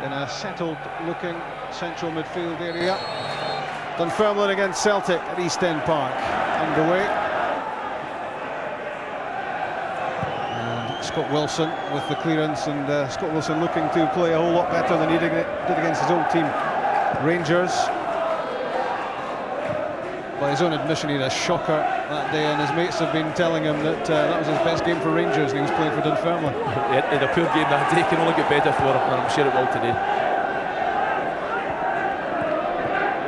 in a settled-looking central midfield area. Dunfermline against Celtic at East End Park underway. And Scott Wilson with the clearance, and Scott Wilson looking to play a whole lot better than he did against his old team, Rangers. By his own admission, he had a shocker that day, and his mates have been telling him that that was his best game for Rangers, and he was playing for Dunfermline. He had a poor game that day, can only get better for him, and I'm sure it will today.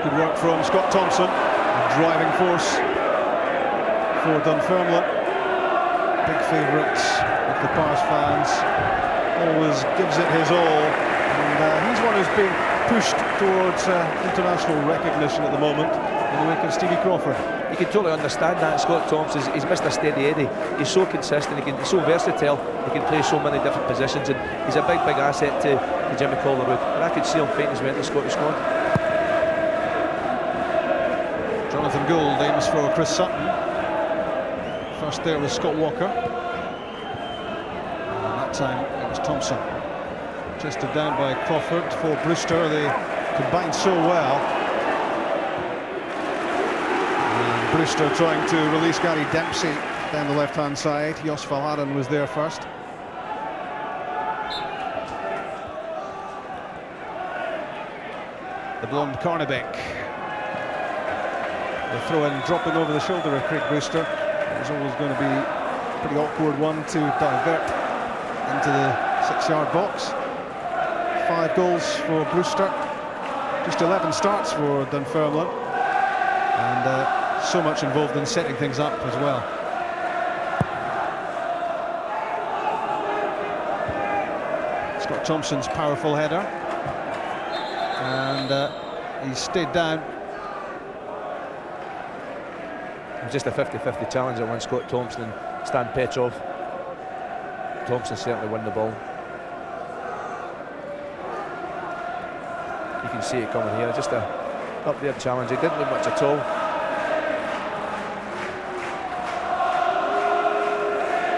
Good work from Scott Thompson, a driving force for Dunfermline. Big favourites of the Pars fans, always gives it his all, and he's one who's being pushed towards international recognition at the moment in the wake of Stevie Crawford. You can totally understand that. Scott Thompson, he's Mr. Steady Eddie. He's so consistent, he's so versatile, he can play so many different positions, and he's a big asset to Jimmy Calderwood. And I could see him fighting his way into the Scottish squad. Jonathan Gould aims for Chris Sutton. First there was Scott Walker. And that time it was Thompson. Chested down by Crawford for Brewster. They combined so well. And Brewster trying to release Gary Dempsey down the left-hand side. Jos Valaren was there first. The blonde Carnabeck. The throw-in dropping over the shoulder of Craig Brewster. It was always going to be a pretty awkward one to divert into the 6-yard box. 5 goals for Brewster. Just 11 starts for Dunfermline. And so much involved in setting things up as well. Scott Thompson's powerful header. And he stayed down. Just a 50-50 challenge that won Scott Thompson and Stan Petrov. Thompson certainly won the ball. You can see it coming here, just a up there challenge. He didn't do much at all.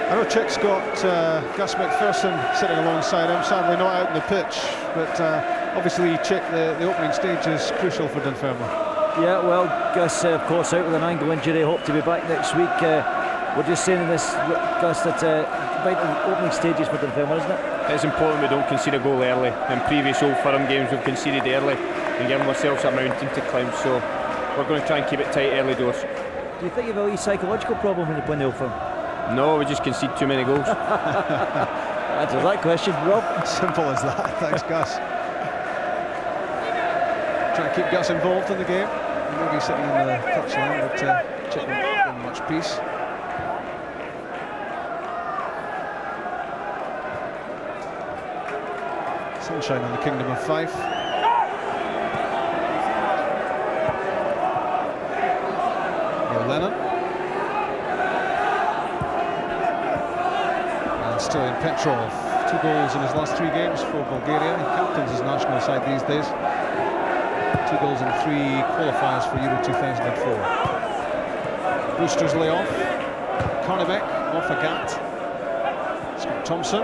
I know Chick's got Gus McPherson sitting alongside him, sadly not out in the pitch, but obviously Chick, the opening stage is crucial for Dunfermline. Yeah, well, Gus, of course, out with an ankle injury. Hope to be back next week. We're just saying this, Gus, that vital opening stages for Dunfermline, isn't it? It's important we don't concede a goal early. In previous Old Firm games, we've conceded early and given ourselves a mountain to climb. So we're going to try and keep it tight early doors. Do you think you have a wee psychological problem when you play in the Old Firm? No, we just concede too many goals. Answer that question, Rob. Simple as that. Thanks, Gus. Trying to keep Gus involved in the game. He may be sitting in the touchline, but Chick won't give him much peace. Sunshine on the Kingdom of Fife. Neil Lennon. And still in Petrov. 2 goals in his last 3 games for Bulgaria. He captains his national side these days. 2 goals in 3 qualifiers for Euro 2004. Brewster's layoff. Carnabeck off a gat. Scott Thompson.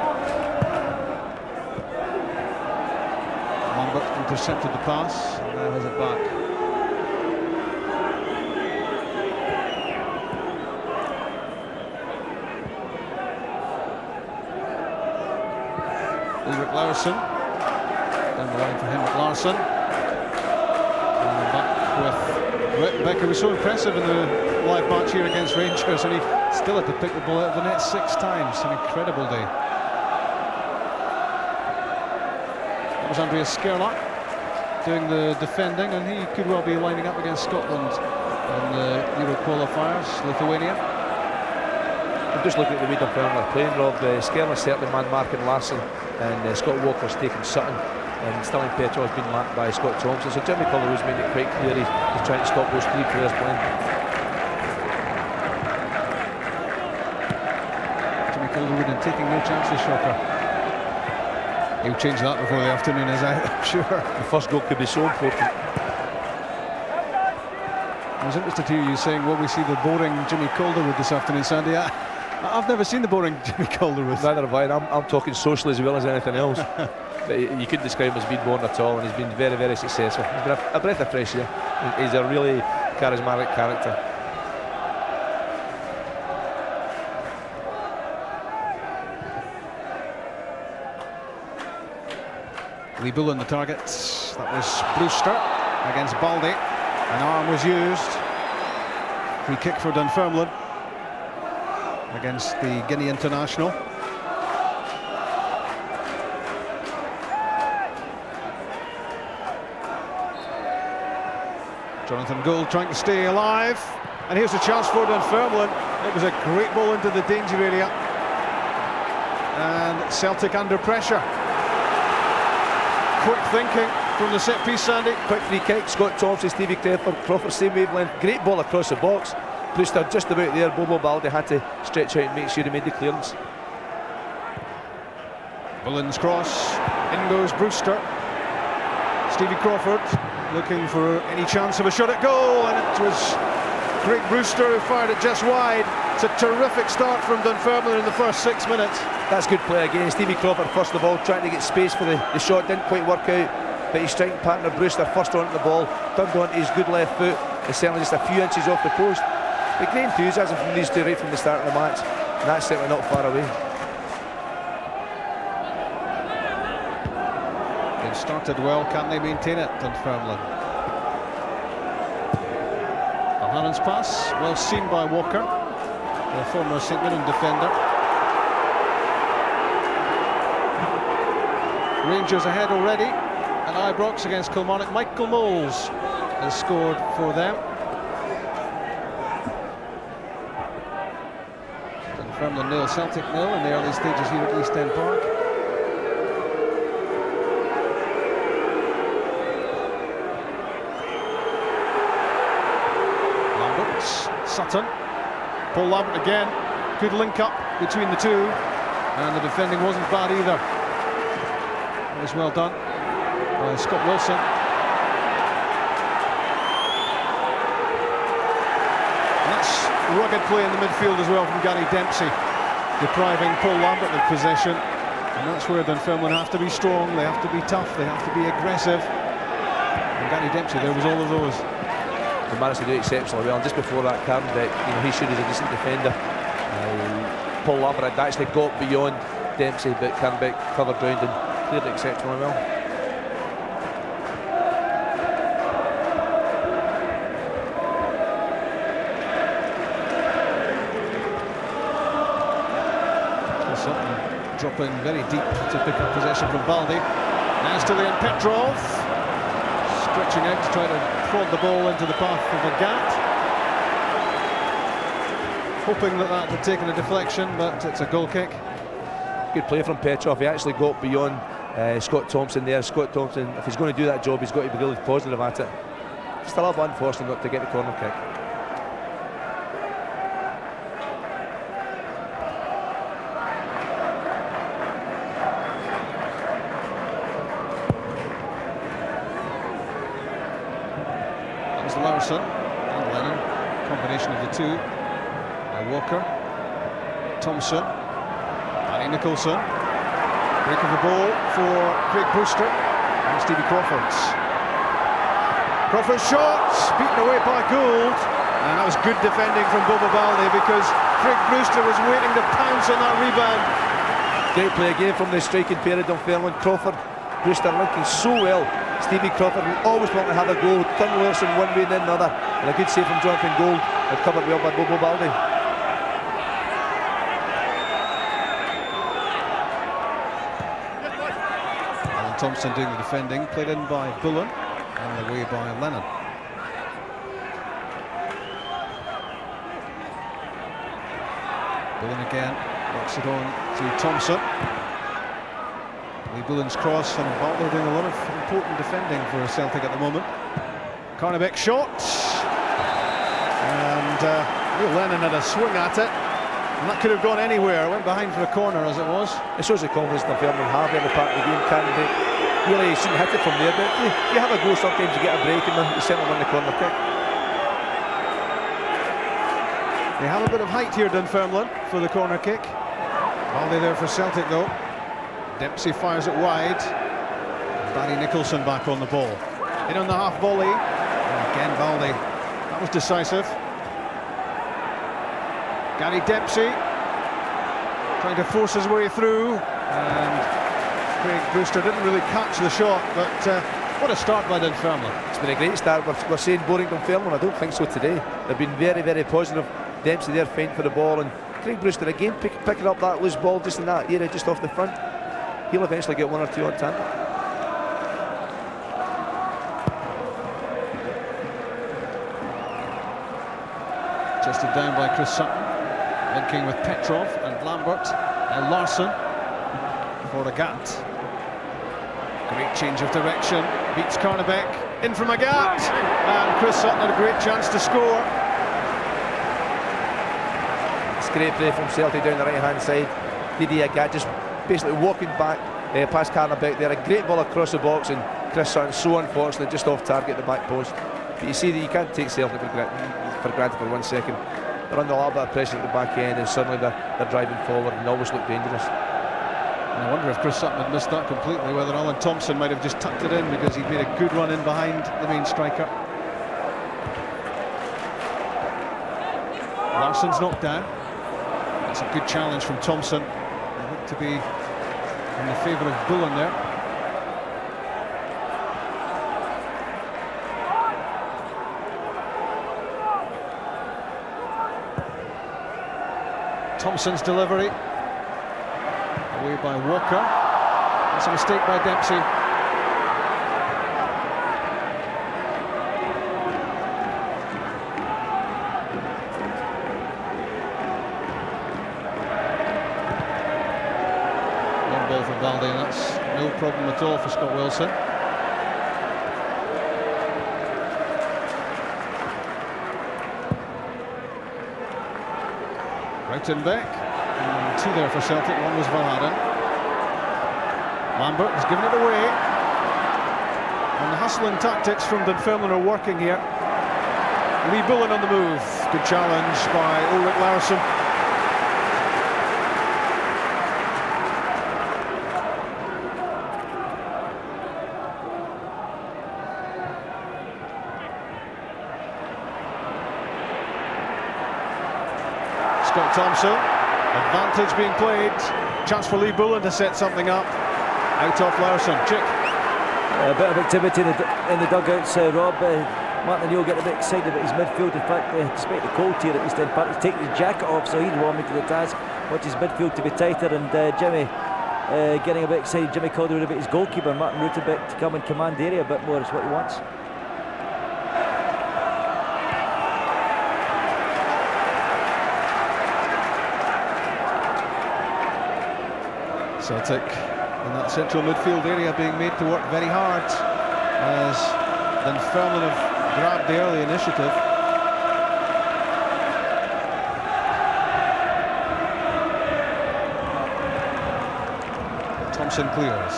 Lambert intercepted the pass and now has it back. Ulrich Larsson. Down the line for Henrik Larsson. With Becker was so impressive in the live match here against Rangers, and he still had to pick the ball out of the net 6 times. An incredible day. That was Andreas Skerlak doing the defending, and he could well be lining up against Scotland in the Euro qualifiers, Lithuania. I'm just looking at the way Dunfermline are playing, Rob. Skerlak's certainly man-marking Larsson, and Scott Walker's taking Sutton. And Stirling Petrov has been marked by Scott Thompson, so Jimmy Calderwood's made it quite clear he's trying to stop those 3 players playing. Jimmy Calderwood and taking no chances, Shocker. He'll change that before the afternoon is out, I'm sure. The first goal could be so important. I was interested to hear you saying, will we see the boring Jimmy Calderwood this afternoon, Sandy? I've never seen the boring Jimmy Calderwood. Neither have I. I'm talking socially as well as anything else. But you couldn't describe him as being boring at all, and he's been very, very successful. He's been a breath of fresh air. He's a really charismatic character. Lee Bullen the target. That was Brewster against Baldy. An arm was used. Free kick for Dunfermline against the Guinea international. Jonathan Gould trying to stay alive, and here's a chance for Dunfermline. It was a great ball into the danger area, and Celtic under pressure. Quick thinking from the set piece, Sandy. Quick free kick, Scott Thompson, Stevie Crawford, same wavelength. Great ball across the box. Brewster just about there. Bobo Baldi had to stretch out and make sure he made the clearance. Bullen's cross, in goes Brewster. Stevie Crawford looking for any chance of a shot at goal, and it was Craig Brewster who fired it just wide. It's a terrific start from Dunfermline in the first 6 minutes. That's good play again. Stevie Crawford first of all trying to get space for the shot, didn't quite work out, but his striking partner Brewster first onto the ball, turned onto his good left foot, and certainly just a few inches off the post. But great enthusiasm from these two right from the start of the match, and that's certainly not far away. They've started well, can they maintain it, Dunfermline? Alhanen's pass, well seen by Walker, the former St Mirren defender. Rangers ahead already at Ibrox against Kilmarnock. Michael Moles has scored for them. Dunfermline 0, Celtic 0 in the early stages here at East End Park. Lambert, Sutton, Paul Lambert again. Good link up between the two, and the defending wasn't bad either. It was well done by Scott Wilson. And that's rugged play in the midfield as well from Gary Dempsey, depriving Paul Lambert of possession. And that's where Dunfermline have to be strong, they have to be tough, they have to be aggressive. And Gary Dempsey, there was all of those. He managed to do exceptionally well, and just before that, Carnbeck, he showed he's a decent defender. Paul Lambert had actually got beyond Dempsey, but Carnbeck covered ground and cleared exceptionally well. Sutton dropping very deep to pick up possession from Baldi. Now still in Petrov, stretching out to try to prod the ball into the path of a Gat. Hoping that had taken a deflection, but it's a goal kick. Good play from Petrov. He actually got beyond Scott Thompson there. Scott Thompson, if he's going to do that job, he's got to be really positive at it. Still a bit unfortunate not to get the corner kick. That was Larson and Lennon, combination of the two. Walker, Thompson, Danny Nicholson, break of the ball for Craig Brewster and Stevie Crawford's shot, beaten away by Gould, and that was good defending from Bobo Baldi because Craig Brewster was waiting to pounce on that rebound. Great play again from the striking pair of Dunfermline. Crawford, Brewster linking so well. Stevie Crawford will always want to have a goal, turn Larson one way and then another, and a good save from Jonathan Gould, and covered well by Bobo Baldi. Thompson doing the defending, played in by Bullen and away by Lennon. Bullen again, works it on to Thompson. Lee Bullen's cross, and Butler doing a lot of important defending for Celtic at the moment. Carnabeck shot, and Neil Lennon had a swing at it. And that could have gone anywhere. Went behind for a corner as it was. It shows the confidence Dunfermline have in the part of the game. Carnabeck really shouldn't hit it from there, but you have a go sometimes, you get a break, and you certainly win the corner kick. They have a bit of height here, Dunfermline, for the corner kick. Valde there for Celtic, though. Dempsey fires it wide. Barry Nicholson back on the ball. In on the half volley. And again, Valde. That was decisive. Gary Dempsey trying to force his way through. And Craig Brewster didn't really catch the shot, but what a start by Dunfermline. It's been a great start. We're saying boring Dunfermline. I don't think so today. They've been very, very positive. Dempsey there fighting for the ball, and Craig Brewster again picking up that loose ball just in that area, just off the front. He'll eventually get one or two on target. Adjusted down by Chris Sutton, linking with Petrov and Lambert. Now Larsson for Agat. Great change of direction, beats Carnabeck, in from Agat, and Chris Sutton had a great chance to score. It's great play from Celtic down the right hand side. Didi Agat just basically walking back past Carnabeck there. A great ball across the box, and Chris Sutton so unfortunate just off target at the back post. But you see that you can't take Celtic for granted for 1 second. They're under a little bit of pressure at the back end, and suddenly they're driving forward and always look dangerous. And I wonder if Chris Sutton had missed that completely, whether Alan Thompson might have just tucked it in because he'd made a good run in behind the main striker. Larsson's knocked down. That's a good challenge from Thompson. They look to be in the favour of Bullen there. Thompson's delivery. Away by Walker. That's a mistake by Dempsey. Long ball from Valde, and that's no problem at all for Scott Wilson. Rautenbeck. Two there for Celtic, one was Valhaden. Lambert has given it away. And the hustling tactics from Dunfermline are working here. Lee Bullen on the move. Good challenge by Ulrich Larsson. Scott Thompson. Advantage being played. Chance for Lee Bullen to set something up. Out off Larsson. Chick. A bit of activity in the dugouts, Rob. Martin O'Neill getting a bit excited about his midfield. In fact, despite the cold here at East End Park, he's taking his jacket off, so he's warming to the task. Wants his midfield to be tighter, and Jimmy getting a bit excited. Jimmy Calderwood about his goalkeeper, Martin Rautenbeck, to come and command the area a bit more. Is what he wants. Celtic in that central midfield area being made to work very hard as Dunfermline have grabbed the early initiative. Thompson clears.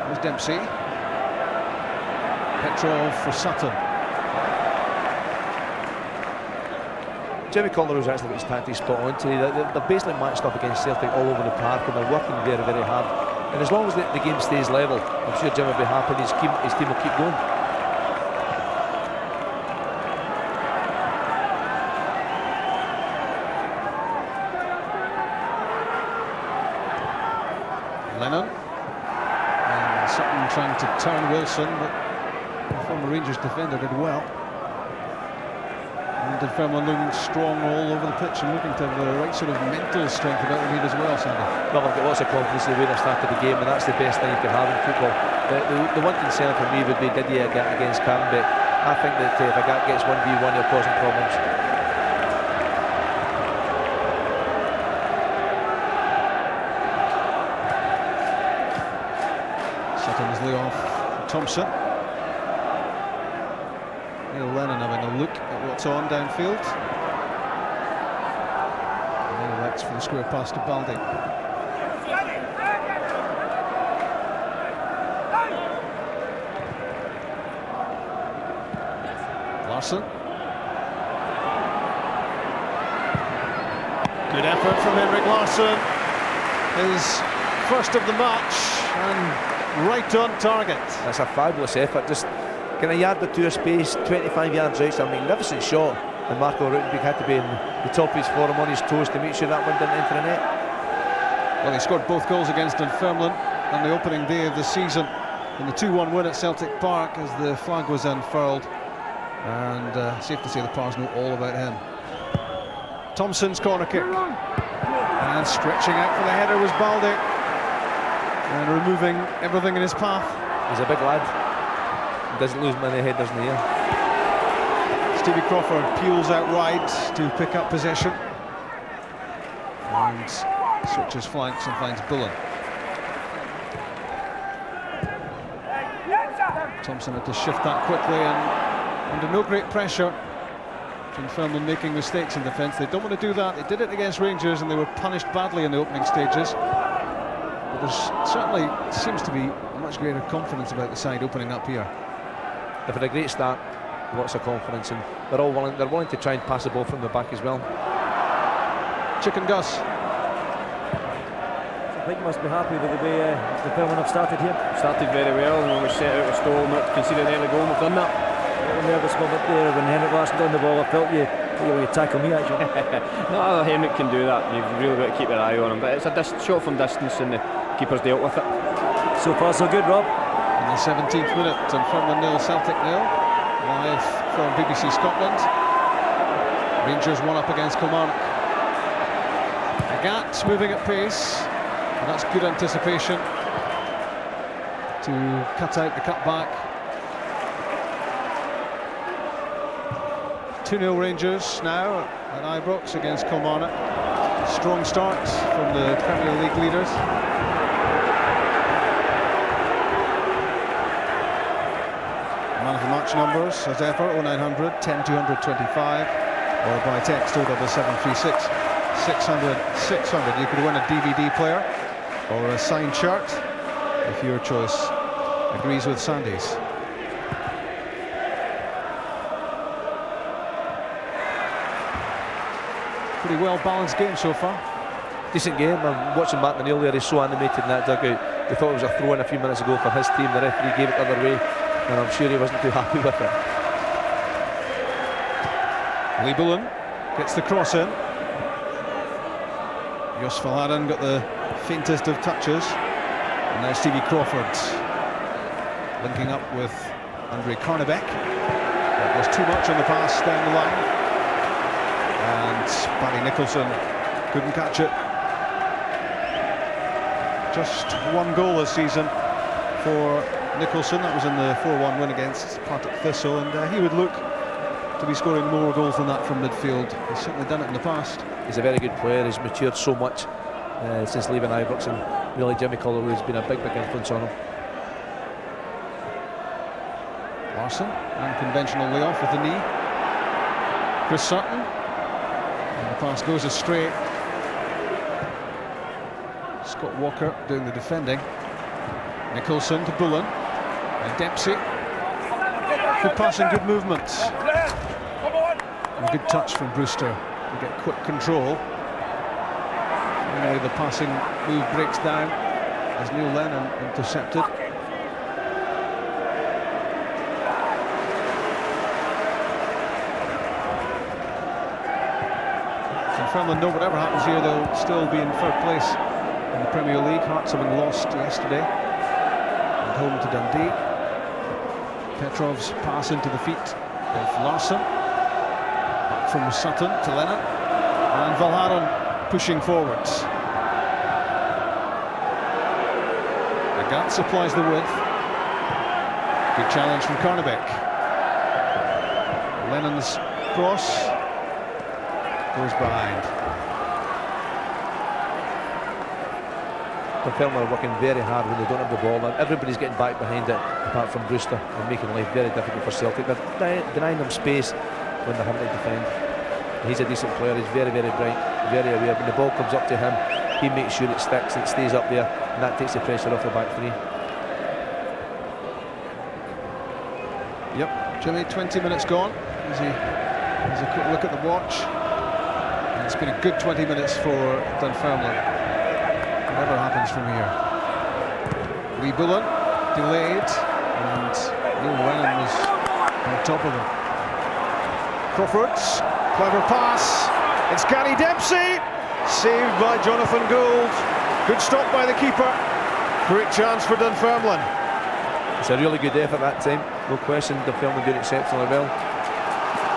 There's Dempsey. Petrov for Sutton. Jimmy Calderwood's actually got his tactics spot on today. They're basically matched up against Celtic all over the park, and they're working very, very hard. And as long as the game stays level, I'm sure Jimmy will be happy, and his team will keep going. Lennon. And Sutton trying to turn Wilson, but the former Rangers defender did well. And Dunfermline looking strong all over the pitch and looking to have the right sort of mental strength about the lead as well, Sandy. Well, they've got lots of confidence in the way they started the game, and that's the best thing you can have in football. The one concern for me would be Didier Agat against Carnabeck. I think that if Agat gets 1v1, he'll cause him problems. Sutton's lay off Thompson. Neil Lennon having a look at what's on downfield. And that's for the square pass to Baldi. Larsson. Good effort from Henrik Larsson. His first of the match and right on target. That's a fabulous effort. Just kind of yard or two of space, 25 yards out. It's a magnificent shot. And Marco Rutenbeek had to be in the top of his form, on his toes, to make sure that one didn't enter the net. Well, he scored both goals against Dunfermline on the opening day of the season in the 2-1 win at Celtic Park as the flag was unfurled. And safe to say the Pars know all about him. Thompson's corner kick. And stretching out for the header was Balde. And removing everything in his path. He's a big lad. He doesn't lose many headers in the air. Stevie Crawford peels out wide to pick up possession. And switches flanks and finds Bullen. Thompson had to shift that quickly and under no great pressure. Dunfermline making mistakes in defence. They don't want to do that. They did it against Rangers and they were punished badly in the opening stages. But there certainly seems to be a much greater confidence about the side opening up here. They've had a great start, lots of confidence, and they're willing to try and pass the ball from the back as well. Chicken Gus. I think you must be happy with the way the Dunfermline have started here. Started very well, and when we set out a stall, not to concede an early goal, we've done that. A nervous moment there when Henrik Larsson got on the ball. I felt you tackle me actually. No, Henrik can do that. You've really got to keep your eye on him. But it's a shot from distance, and the keeper's dealt with it. So far, so good, Rob. In the 17th minute, Dunfermline 0, Celtic 0. Live from BBC Scotland. Rangers 1 up against Kilmarnock. Agat moving at pace. And that's good anticipation to cut out the cutback. 2-0 Rangers now at Ibrox against Kilmarnock. Strong start from the Premier League leaders. Man of the match numbers as ever, 0900 10 225, or by text 07736 600 600. You could win a DVD player or a signed shirt if your choice agrees with Sandy's. Pretty well balanced game so far. Decent game. I'm watching Matt Neil there. He's so animated in that dugout. They thought it was a throw-in a few minutes ago for his team. The referee gave it the other way, and I'm sure he wasn't too happy with it. Lee Bullen gets the cross in. Jos Verhaeren got the faintest of touches. And now Stevie Crawford linking up with Andre Karnebek. That was too much on the pass down the line. And Barry Nicholson couldn't catch it. Just one goal this season for Nicholson. That was in the 4-1 win against Partick Thistle, and he would look to be scoring more goals than that from midfield. He's certainly done it in the past. He's a very good player. He's matured so much since leaving Ibrox, and really Jimmy Collarwood's been a big influence on him. Larsson, unconventional layoff with the knee. Chris Sutton, and the pass goes astray. Scott Walker doing the defending. Nicholson to Bullen, and Dempsey. Good passing, good movement. And good touch from Brewster to get quick control. And now the passing move breaks down as Neil Lennon intercepted. Dunfermline know whatever happens here, they'll still be in third place in the Premier League. Hearts having lost yesterday and home to Dundee. Petrov's pass into the feet of Larsson. Back from Sutton to Lennon. And Verhaeren pushing forwards. Agat supplies the width. Good challenge from Karnebek. Lennon's cross goes behind. Dunfermline are working very hard when they don't have the ball, and everybody's getting back behind it apart from Brewster, and making life very difficult for Celtic. They're denying them space when they're having to defend. And he's a decent player. He's very, very bright, very aware. When the ball comes up to him, he makes sure it sticks and it stays up there, and that takes the pressure off the back three. Yep, Jimmy, 20 minutes gone. As he has a quick look at the watch. It's been a good 20 minutes for Dunfermline. Whatever happens from here. Lee Bullen delayed, and Neil Lennon was on top of him. Crawford's clever pass. It's Gary Dempsey, saved by Jonathan Gould. Good stop by the keeper. Great chance for Dunfermline. It's a really good effort that time, no question. Dunfermline doing exceptionally well.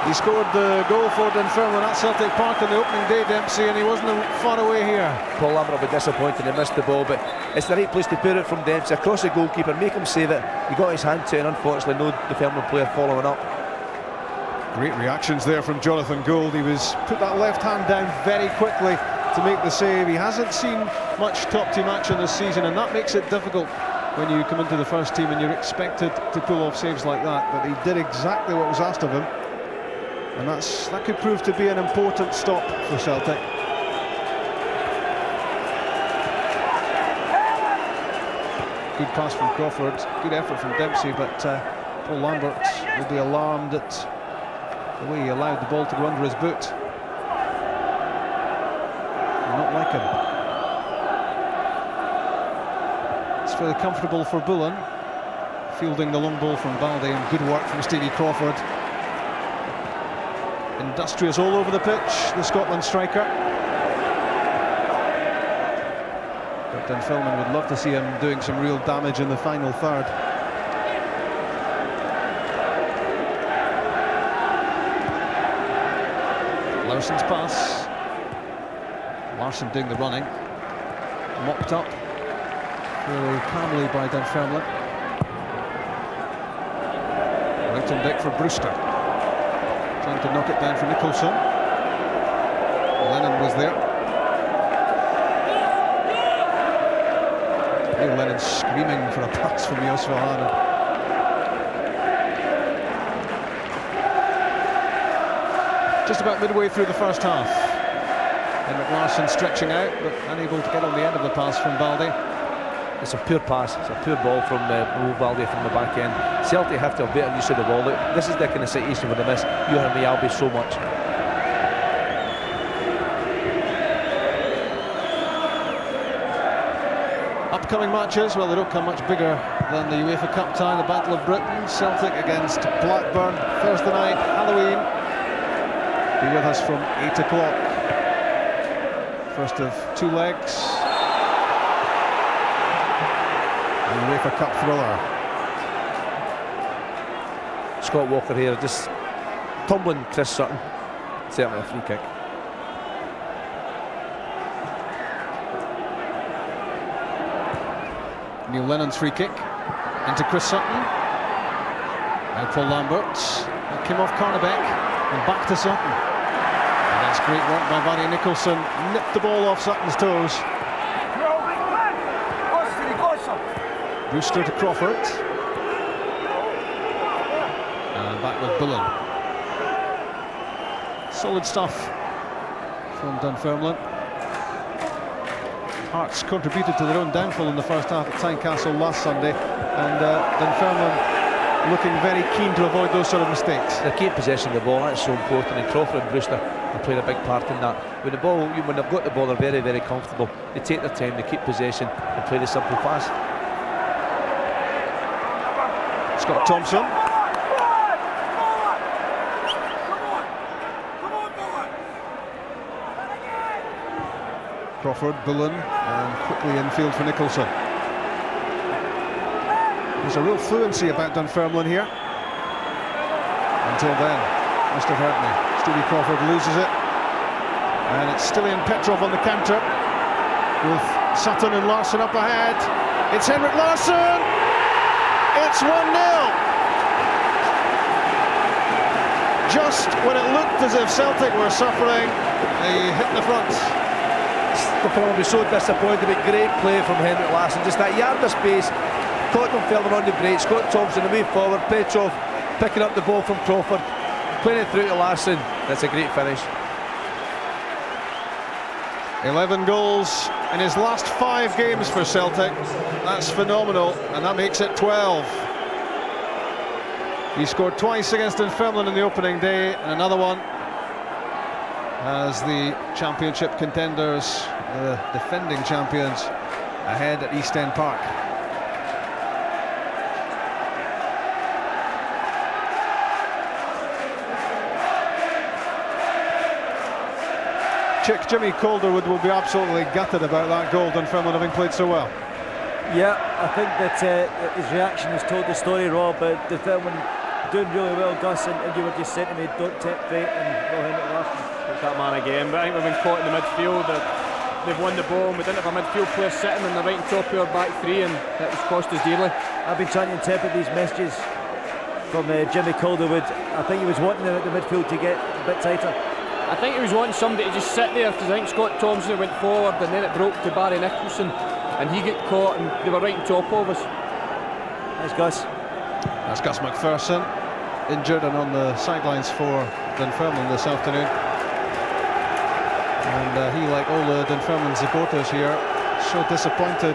He scored the goal for Dunfermline at Celtic Park on the opening day, Dempsey, and he wasn't far away here. Paul Lambert will be disappointed he missed the ball, but it's the right place to put it from Dempsey, across the goalkeeper, make him save it. He got his hand to it, and unfortunately no Dunfermline player following up. Great reactions there from Jonathan Gould. He put that left hand down very quickly to make the save. He hasn't seen much top team action this season, and that makes it difficult when you come into the first team and you're expected to pull off saves like that. But he did exactly what was asked of him, and that could prove to be an important stop for Celtic. Good pass from Crawford, good effort from Dempsey, but Paul Lambert will be alarmed at the way he allowed the ball to go under his boot. Not like him. It's fairly comfortable for Bullen, fielding the long ball from Balde, and good work from Stevie Crawford. Industrious all over the pitch, the Scotland striker. But Dunfermline would love to see him doing some real damage in the final third. Larsson's pass. Larsson doing the running. Mopped up fairly calmly by Dunfermline. Right on deck for Brewster. Trying to knock it down for Nicholson. Lennon was there. Neil Lennon screaming for a pass from Jos Verhanen. Just about midway through the first half. Henrik Larsson stretching out, but unable to get on the end of the pass from Balde. It's a poor pass, it's a poor ball from Balde from the back end. Celtic have to have better use of the ball. Look, this is the kind of situation where they miss Johan Mjalby so much. Upcoming matches, well, they don't come much bigger than the UEFA Cup tie, the Battle of Britain. Celtic against Blackburn, Thursday night, Halloween. Be with us from 8 o'clock. First of two legs. The UEFA Cup thriller. Scott Walker here, just tumbling Chris Sutton. Certainly a free kick. Neil Lennon's free kick into Chris Sutton. Now Paul Lambert. That came off Carnabeck and back to Sutton. And that's great work by Barry Nicholson. Nipped the ball off Sutton's toes. Brewster to Crawford. And back with Bullen. Solid stuff from Dunfermline. Hearts contributed to their own downfall in the first half at Tynecastle last Sunday, and Dunfermline looking very keen to avoid those sort of mistakes. They keep possession of the ball, that's so important, and Crawford and Brewster have played a big part in that. When they've got the ball, they're very, very comfortable. They take their time, they keep possession and play the simple pass. Scott Thompson. Crawford, Bullen, and quickly infield for Nicholson. There's a real fluency about Dunfermline here. Until then, must have heard me. Stevie Crawford loses it. And it's Stilian Petrov on the counter, with Sutton and Larsson up ahead. It's Henrik Larsson! It's 1-0! Just when it looked as if Celtic were suffering, they hit the front. Dunfermline will be so disappointed, but great play from Henrik Larsson. Just that yard of space, caught Dunfermline on the break. Scott Thompson the way forward, Petrov picking up the ball from Crawford, playing it through to Larsson. That's a great finish. 11 goals in his last 5 games for Celtic. That's phenomenal, and that makes it 12. He scored twice against Dunfermline in the opening day, and another one as the championship contenders, the defending champions, ahead at East End Park. Chick Jimmy Calderwood will be absolutely gutted about that goal, Dunfermline having played so well. Yeah, I think that his reaction has told the story, Rob. But Dunfermline doing really well, Gus, and you were just saying to me, don't tempt fate and no Henrik Larsson. It's that man again, but I think we've been caught in the midfield. They've won the ball and we didn't have a midfield player sitting in the right and top of our back three, and it was cost us dearly. I've been trying to interpret these messages from Jimmy Calderwood. I think he was wanting the midfield to get a bit tighter. I think he was wanting somebody to just sit there, because I think Scott Thompson went forward and then it broke to Barry Nicholson and he got caught and they were right on top of us. Thanks, Gus. That's Gus McPherson, injured and on the sidelines for Dunfermline this afternoon. And he, like all the Dunfermline supporters here, so disappointed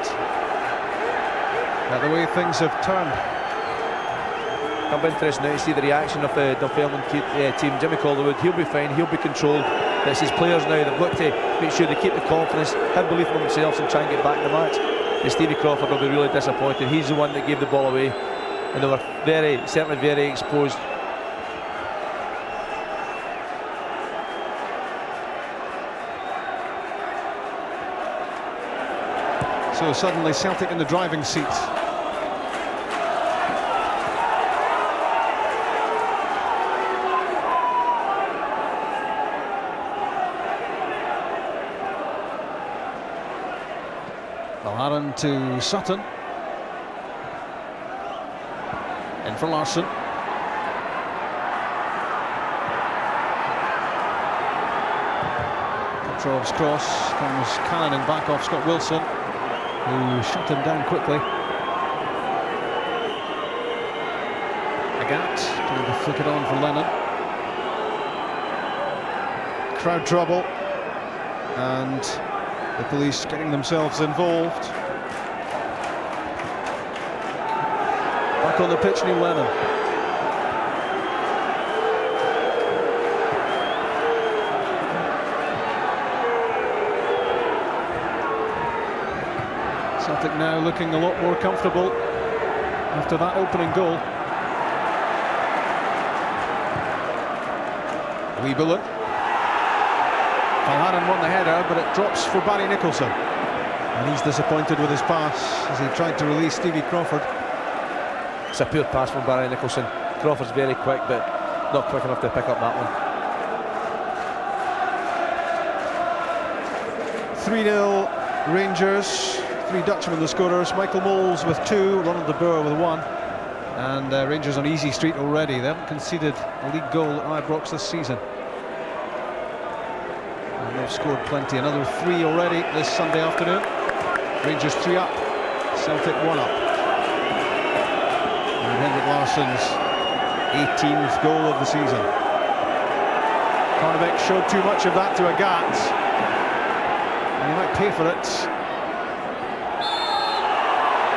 at the way things have turned. It'll be interesting now to see the reaction of the Dunfermline team. Jimmy Calderwood, he'll be fine, he'll be controlled. It's his players now, they've got to make sure they keep the confidence, have belief in themselves and try and get back in the match. And Stevie Crawford will be really disappointed. He's the one that gave the ball away, and they were certainly very exposed. So suddenly Celtic in the driving seat. Aaron to Sutton. In for Larsson. Petrov's cross comes cannoning back off Scott Wilson, who shut him down quickly. Agat trying to flick it on for Lennon. Crowd trouble, and the police getting themselves involved. Back on the pitch, Neil Lennon. Celtic now looking a lot more comfortable after that opening goal. Lee Bullen. Valharan won the header, but it drops for Barry Nicholson. And he's disappointed with his pass as he tried to release Stevie Crawford. It's a poor pass from Barry Nicholson. Crawford's very quick, but not quick enough to pick up that one. 3-0 Rangers, 3 Dutchmen the scorers. Michael Moles with 2, Ronald de Boer with 1. And Rangers on easy street already. They haven't conceded a league goal at Ibrox this season. And they've scored plenty. Another 3 already this Sunday afternoon. Rangers 3 up, Celtic 1 up. And Henrik Larsson's 18th goal of the season. Karnevik showed too much of that to Agat, and he might pay for it.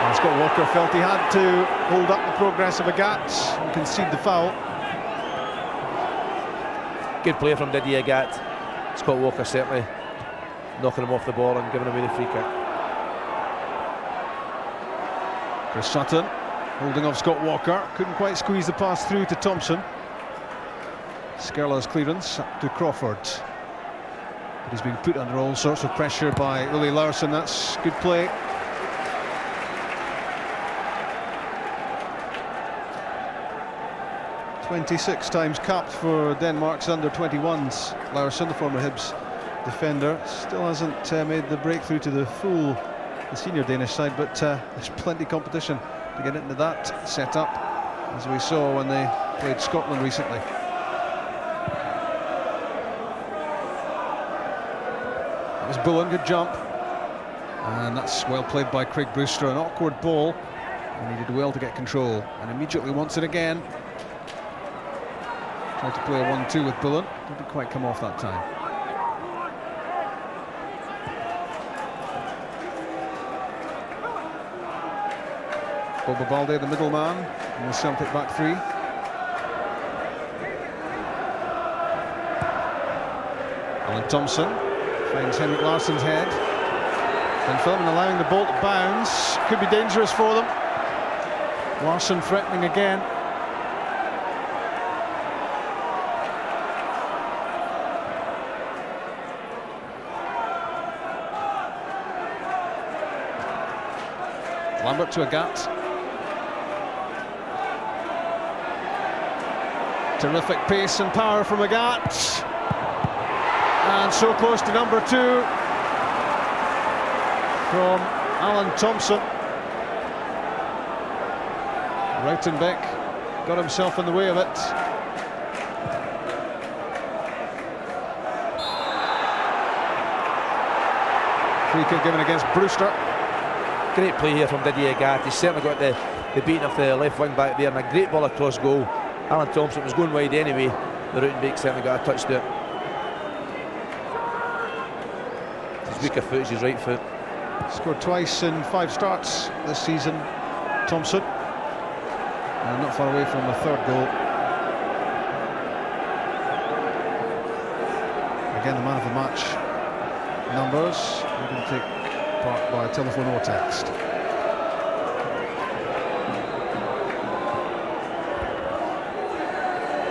And Scott Walker felt he had to hold up the progress of Agat and concede the foul. Good play from Didier Agat. Scott Walker certainly knocking him off the ball and giving away the free kick. Chris Sutton holding off Scott Walker, couldn't quite squeeze the pass through to Thompson. Skerla's clearance up to Crawford, but he's been put under all sorts of pressure by Ole Larsson. That's good play. "26 times capped for Denmark's under-21s. Larsson, the former Hibs defender, still hasn't made the breakthrough to the senior Danish side, but there's plenty of competition to get into that setup, as we saw when they played Scotland recently. That was Bullen, good jump, and that's well played by Craig Brewster. An awkward ball, and he did well to get control, and immediately wants it again. Tried to play a 1-2 with Bullen, didn't quite come off that time. Boba Balde, the middleman, in the Celtic back three. Alan Thompson finds Henrik Larsson's head. Dunfermline allowing the ball to bounce. Could be dangerous for them. Larsson threatening again. Lambert to Agat. Terrific pace and power from Agat. And so close to number 2 from Alan Thompson. Rautenbeck got himself in the way of it. Free kick given against Brewster. Great play here from Didier Agat. He's certainly got the beating of the left wing back there, and a great ball across goal. Alan Thompson was going wide anyway. The Rautenbeck certainly got a touch to it. His weaker foot is his right foot. Scored twice in 5 starts this season, Thompson. And not far away from a 3rd goal. Again, the man of the match numbers. You can take part by telephone or text.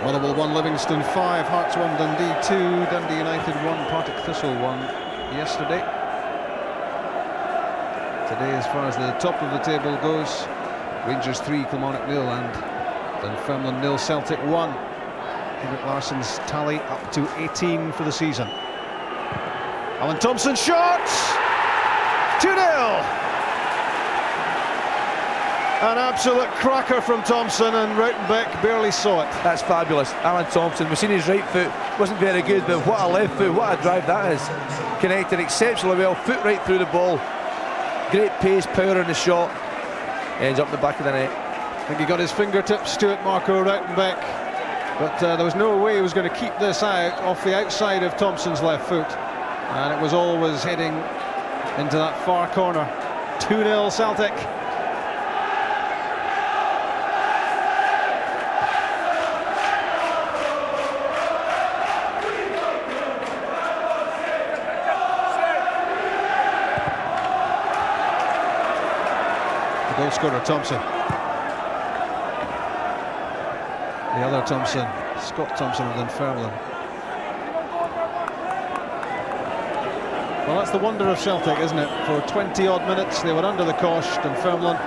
Motherwell 1, Livingston 5, Hearts 1, Dundee 2, Dundee United 1, Partick Thistle 1 yesterday. Today, as far as the top of the table goes, Rangers 3, Kilmarnock 0, and Dunfermline 0, Celtic 1. Henrik Larsson's tally up to 18 for the season. Alan Thompson shot! 2-0! An absolute cracker from Thompson, and Rautenbeck barely saw it. That's fabulous. Alan Thompson, we've seen his right foot, wasn't very good, but what a left foot, what a drive that is. Connected exceptionally well, foot right through the ball. Great pace, power in the shot. Ends up in the back of the net. I think he got his fingertips to it, Marco Rautenbeck. But there was no way he was going to keep this out off the outside of Thompson's left foot. And it was always heading into that far corner. 2-0 Celtic. The goal scorer Thompson. The other Thompson, Scott Thompson of Dunfermline. Well, that's the wonder of Celtic, isn't it? For 20-odd minutes, they were under the cosh. Dunfermline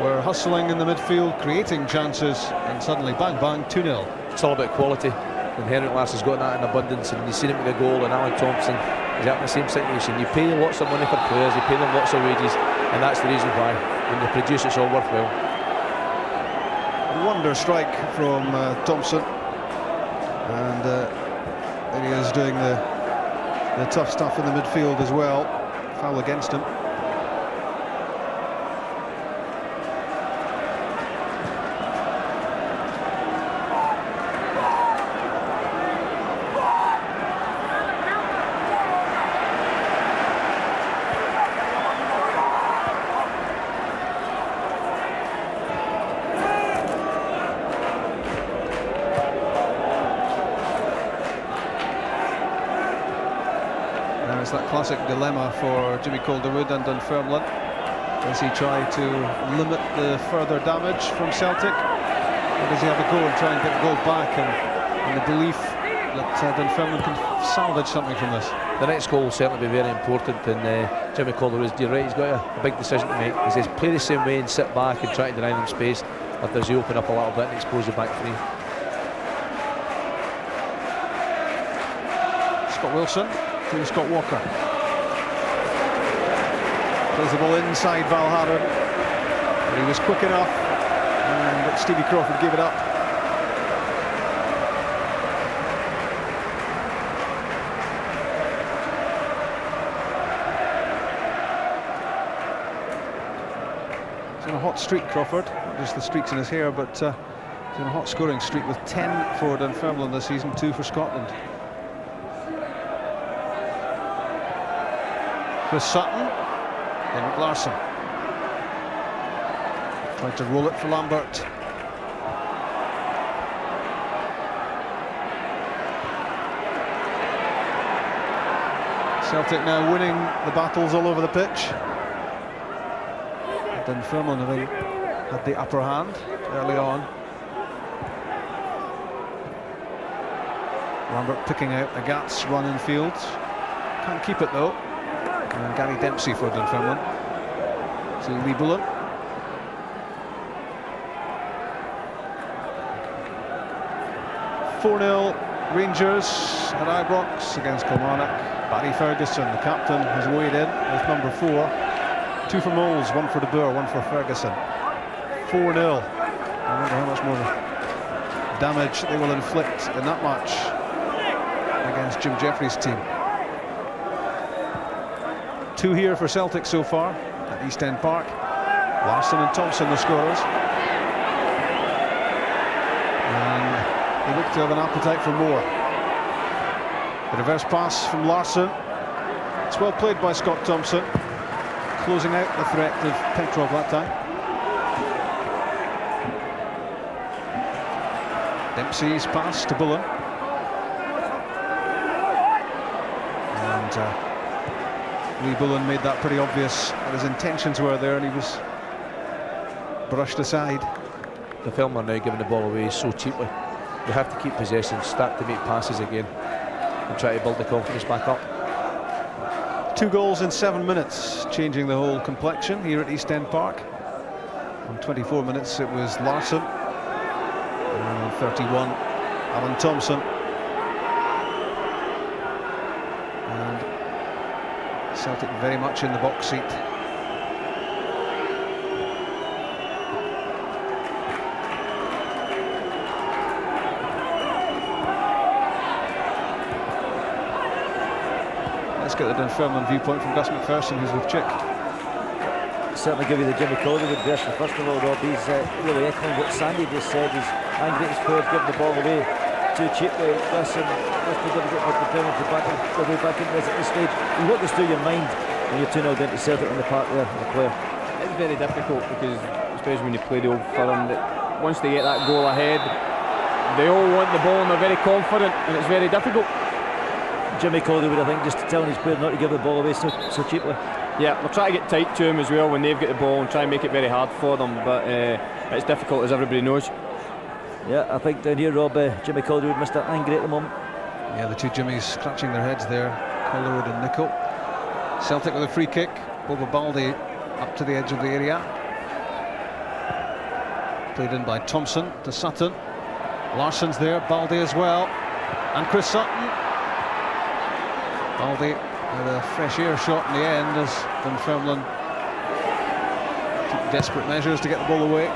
were hustling in the midfield, creating chances, and suddenly, bang, bang, 2-0. It's all about quality, and Henrik Larsson's got that in abundance, and you've seen him with a goal, and Alan Thompson is out in the same situation. You pay lots of money for players, you pay them lots of wages, and that's the reason why. When you produce, it's all worthwhile. A wonder strike from Thompson, and there he is doing the tough stuff in the midfield as well. Foul against him. It's that classic dilemma for Jimmy Calderwood and Dunfermline. Does he try to limit the further damage from Celtic, or does he have a go and try and get the goal back, and in the belief that Dunfermline can salvage something from this? The next goal will certainly be very important, and Jimmy Calderwood, you're right, he's got a big decision to make. He says play the same way and sit back and try to deny them space, or does he open up a little bit and expose the back three? Scott Wilson to Scott Walker. Plays the ball inside Valharan. But he was quick enough, but Stevie Crawford gave it up. He's on a hot streak, Crawford. Not just the streaks in his hair, but he's on a hot scoring streak with 10 for Dunfermline this season, 2 for Scotland. Chris Sutton, Henrik Larsson. Tried to roll it for Lambert. Celtic now winning the battles all over the pitch. Dunfermline have had the upper hand early on. Lambert picking out Agat's run in field. Can't keep it though. And Gary Dempsey for Dunfermline. To Lee Bullen. (4-0) Rangers at Ibrox against Kilmarnock. Barry Ferguson, the captain, has weighed in with number 4. 2 for Moles, 1 for De Boer, 1 for Ferguson. 4-0. I wonder how much more damage they will inflict in that match against Jim Jeffries' team. 2 here for Celtic so far at East End Park. Larsson and Thompson the scorers. And they look to have an appetite for more. The reverse pass from Larsson. It's well played by Scott Thompson, closing out the threat of Petrov that time. Dempsey's pass to Bullen. And Lee Bullen made that pretty obvious what his intentions were there, and he was brushed aside. The film are now giving the ball away so cheaply. They have to keep possession, start to make passes again, and try to build the confidence back up. 2 goals in 7 minutes, changing the whole complexion here at East End Park. On 24 minutes it was Larsson, and on 31 Alan Thompson. And Celtic very much in the box seat. Let's get the Dunfermline viewpoint from Gus McPherson, who's with Chick. Certainly give you the Jimmy Calderwood version. First of all, Rob, he's really echoing what Sandy just said. He's angry at his players giving the ball away too cheaply. Gus and Gus to get the Dunfermline to back into this at this stage. What goes through your mind when you're 2-0 down to Celtic in the park there, the player? It's very difficult because, especially when you play the Old Firm, that once they get that goal ahead, they all want the ball and they're very confident, and it's very difficult. Jimmy Calderwood, I think, just telling his players not to give the ball away so cheaply. Yeah, they'll try to get tight to him as well when they've got the ball and try and make it very hard for them, but it's difficult, as everybody knows. Yeah, I think down here, Rob, Jimmy Calderwood, Mr. Angry at the moment. Yeah, the 2 Jimmies scratching their heads there, Calderwood and Nicol. Celtic with a free kick. Boba Baldi up to the edge of the area. Played in by Thompson to Sutton. Larsson's there, Baldi as well, and Chris Sutton. Baldi with a fresh air shot in the end as Dunfermline took desperate measures to get the ball away.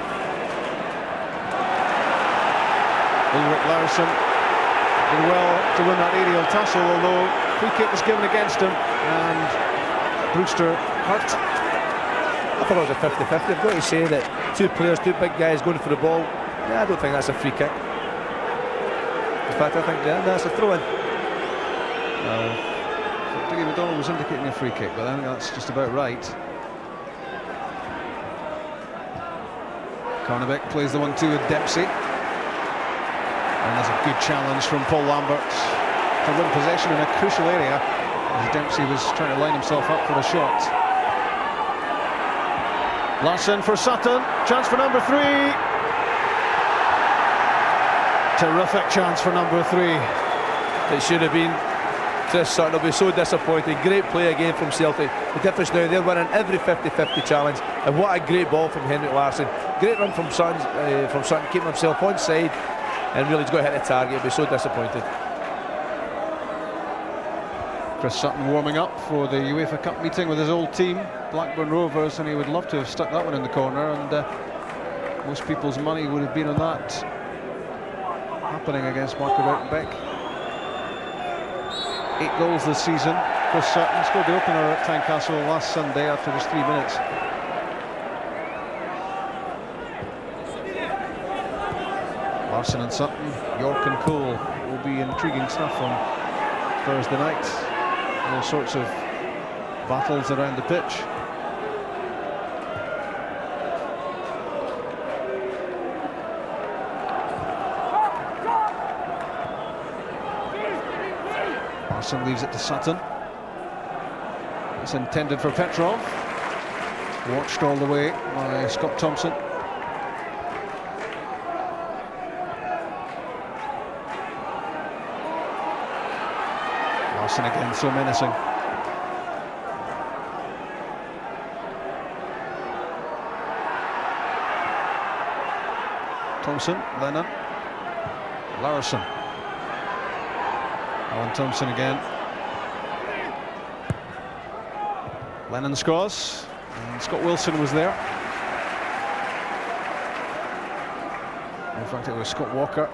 Ulrich Larsson did well to win that aerial tussle, although free kick was given against him and Brewster hurt. I thought it was a 50-50. I've got to say that 2 players, 2 big guys going for the ball, yeah, I don't think that's a free kick. In fact, I think that's a throw-in. Dougie McDonald was indicating a free kick, but I think that's just about right. Carnabeck plays the 1-2 with Dempsey. And there's a good challenge from Paul Lambert to win possession in a crucial area as Dempsey was trying to line himself up for a shot. Larsson for Sutton, chance for number 3. Terrific chance for number 3. It should have been. Just Sutton will be so disappointed. Great play again from Celtic. The difference now, they're winning every 50-50 challenge, and what a great ball from Henrik Larsson. Great run from Sutton, keeping himself onside, and really he's got to hit the target. He'll be so disappointed. Chris Sutton warming up for the UEFA Cup meeting with his old team, Blackburn Rovers, and he would love to have stuck that one in the corner, and most people's money would have been on that happening against Marco Rautenbeck. 8 goals this season. Chris Sutton scored the opener at Tynecastle last Sunday after just 3 minutes. Larsson and Sutton, York and Cole will be intriguing stuff on Thursday night. All sorts of battles around the pitch. Larsson leaves it to Sutton. It's intended for Petrov. Watched all the way by Scott Thompson. Larson again, so menacing. Thompson, Lennon, Larson. Alan Thompson again. Lennon's cross, and Scott Wilson was there. In fact, it was Scott Walker.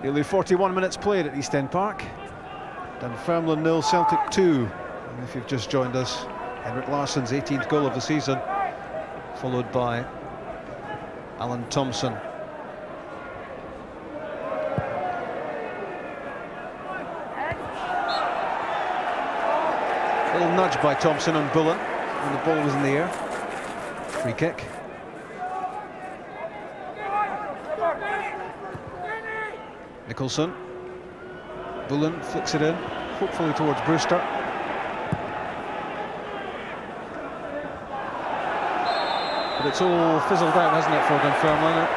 Nearly 41 minutes played at East End Park. Dunfermline 0, Celtic 2. And if you've just joined us, Henrik Larsson's 18th goal of the season, followed by Alan Thompson. A little nudge by Thompson on Bullen when the ball was in the air. Free kick. Nicholson. Bullen flicks it in, hopefully towards Brewster. But it's all fizzled out, hasn't it, for Dunfermline?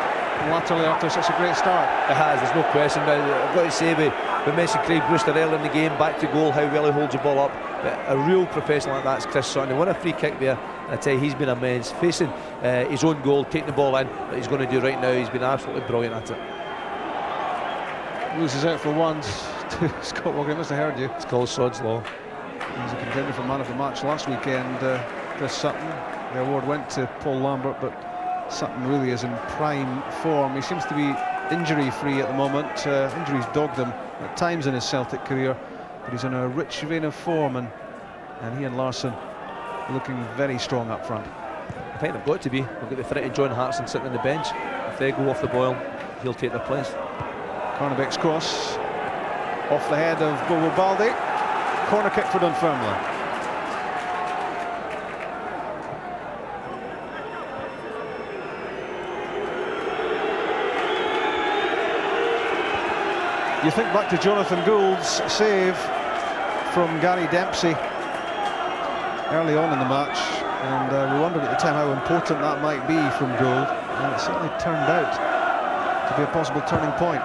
Laterally after such a great start. It has, there's no question. Now, I've got to say, we mentioned Craig Brewster earlier in the game, back to goal, how well he holds the ball up. But a real professional like that's Chris Sutton. He won a free kick there. I tell you, he's been immense. Facing his own goal, taking the ball in, that he's going to do right now. He's been absolutely brilliant at it. Loses out for once to Scott Walker. He must have heard you. It's called Sod's Law. He's a contender for man of the match last weekend, Chris Sutton. The award went to Paul Lambert, but Sutton really is in prime form. He seems to be injury-free at the moment. Injuries dogged him at times in his Celtic career, but he's in a rich vein of form, and he and Larsson looking very strong up front. I think they've got to be. We've got the threat of John Hartson sitting on the bench. If they go off the boil, he'll take their place. Carnabeck's cross off the head of Bobo Baldi. Corner kick for Dunfermline. You think back to Jonathan Gould's save from Gary Dempsey early on in the match, and we wondered at the time how important that might be from Gould, and it certainly turned out to be a possible turning point.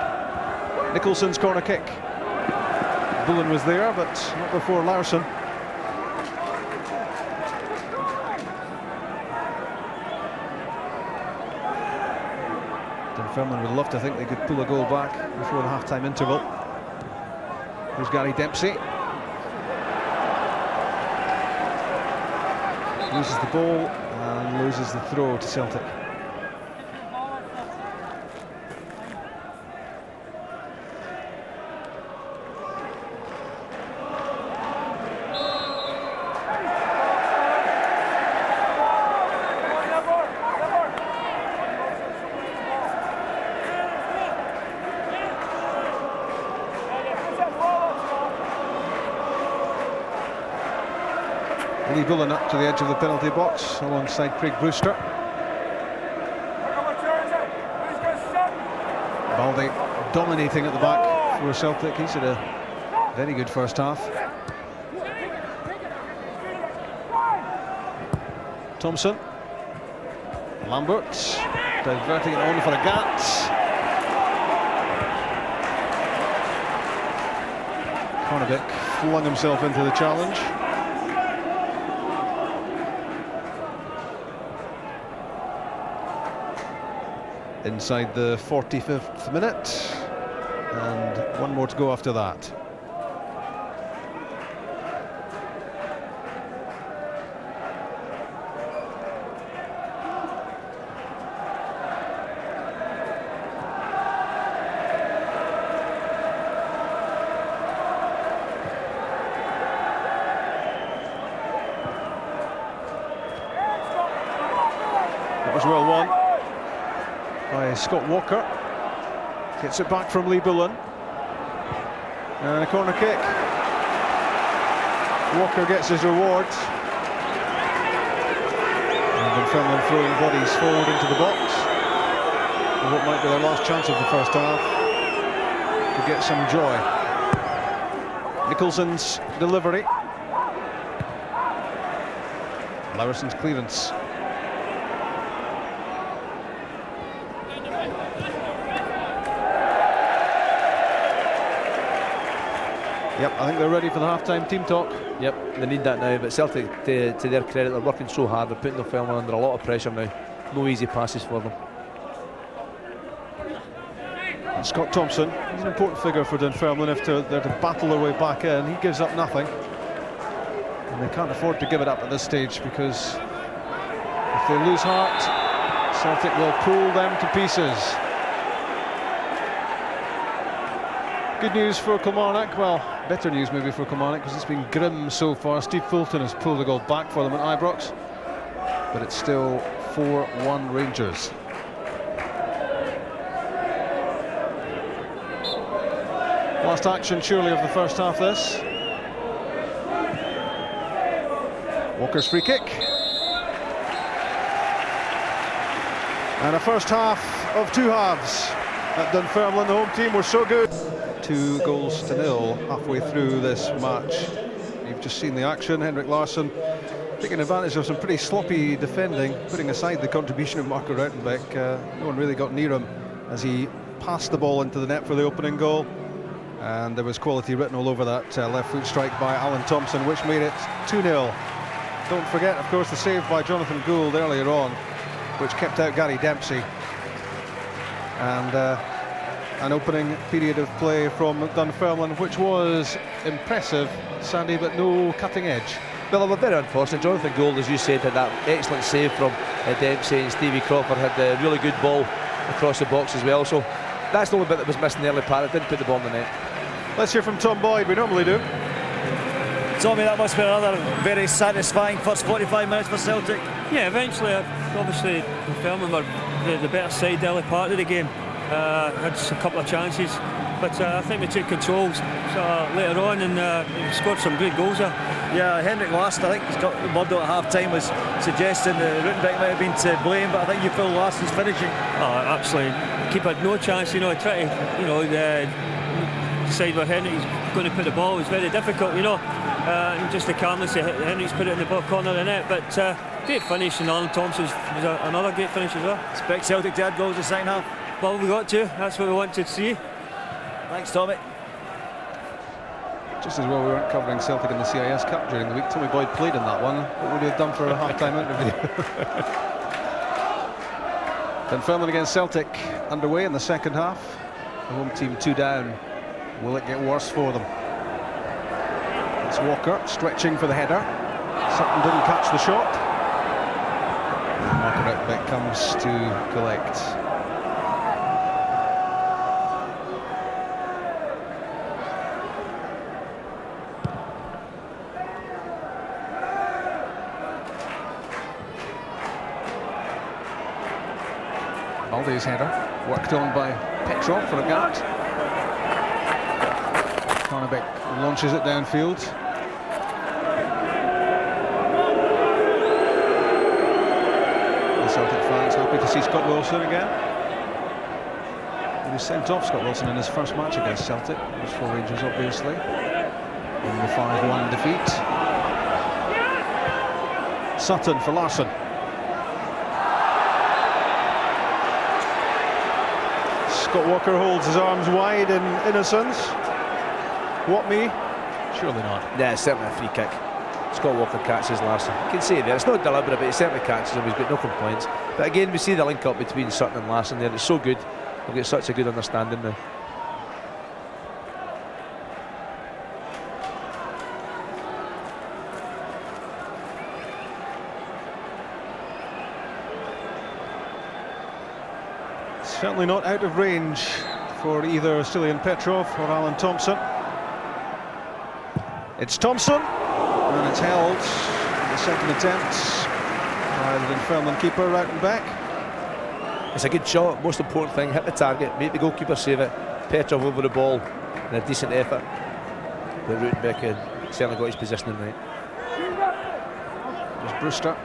Nicholson's corner kick. Bullen was there, but not before Larsson. Dunfermline would love to think they could pull a goal back before the half-time interval. Here's Gary Dempsey. Loses the ball and loses the throw to Celtic. Bullen up to the edge of the penalty box alongside Craig Brewster. Baldi dominating at the back for Celtic. He's had a very good first half. Thompson. Lambert diverting it on for a Gats. Carnabeck flung himself into the challenge. Inside the 45th minute, and one more to go after that. That was well won by Scott Walker. Gets it back from Lee Bullen. And a corner kick. Walker gets his reward. And Dunfermline throwing bodies forward into the box. And what might be their last chance of the first half to get some joy. Nicholson's delivery. Laurison's clearance. Yep, I think they're ready for the half-time team talk. Yep, they need that now, but Celtic, to their credit, they're working so hard, they're putting Dunfermline under a lot of pressure now. No easy passes for them. And Scott Thompson, he's an important figure for Dunfermline if they're to battle their way back in. He gives up nothing. And they can't afford to give it up at this stage, because if they lose heart, Celtic will pull them to pieces. Good news for Kilmarnock, well, better news maybe for Kilmarnock, because it's been grim so far. Steve Fulton has pulled the goal back for them at Ibrox, but it's still 4-1 Rangers. Last action surely of the first half this. Walker's free kick. And a first half of two halves at Dunfermline. The home team were so good. 2-0 halfway through this match. You've just seen the action. Henrik Larsson taking advantage of some pretty sloppy defending, putting aside the contribution of Marco Rautenbeck. No one really got near him as he passed the ball into the net for the opening goal. And there was quality written all over that left foot strike by Alan Thompson, which made it 2-0. Don't forget, of course, the save by Jonathan Gould earlier on, which kept out Gary Dempsey. And an opening period of play from Dunfermline, which was impressive, Sandy, but no cutting edge. Well, they were very unfortunate. Jonathan Gould, as you said, had that excellent save from Dempsey, and Stevie Crawford had a really good ball across the box as well. So that's the only bit that was missing in the early part. It didn't put the ball in the net. Let's hear from Tom Boyd. We normally do. Tommy, that must be another very satisfying first 45 minutes for Celtic. Yeah, eventually, obviously, Dunfermline were the better side the early part of the game. Had a couple of chances, but I think we took control later on and scored some great goals there. Yeah, Henrik Larsson, I think he's got the word at half-time, was suggesting that Rautenbeck might have been to blame, but I think you feel Larsson's finishing. Oh, absolutely. Keeper had no chance, try to, decide where Henrik's going to put the ball was very difficult, and just the calmness of Henrik's put it in the bottom corner of the net, but great finish, and Alan Thompson's was another great finish as well. Expect Celtic to add goals in the second half? Well, we got to. That's what we want to see. Thanks, Tommy. Just as well we weren't covering Celtic in the CIS Cup during the week. Tommy Boyd played in that one. What would he have done for a half-time interview? Dunfermline against Celtic underway in the second half. The home team 2 down. Will it get worse for them? It's Walker stretching for the header. Sutton didn't catch the shot. Marco Rautenbeck comes to collect. Balde's header, worked on by Petrov for a gap. Carnabeck launches it downfield. The Celtic fans happy to see Scott Wilson again. He was sent off, Scott Wilson, in his first match against Celtic. It was for Rangers, obviously, in the 5-1 defeat. Sutton for Larsson. Scott Walker holds his arms wide in innocence. What me? Surely not. Yeah, it's certainly a free kick. Scott Walker catches Larsson. You can see there, it's not deliberate, but he certainly catches him. He's got no complaints. But again, we see the link up between Sutton and Larsson there. It's so good. We've got such a good understanding now. Certainly not out of range for either Stilian Petrov or Alan Thompson. It's Thompson, and it's held in the second attempt by the Dunfermline keeper, Rautenbeck. It's a good shot. Most important thing, hit the target, make the goalkeeper save it. Petrov over the ball, and a decent effort. But Rutenbeck had certainly got his positioning right. There's Brewster.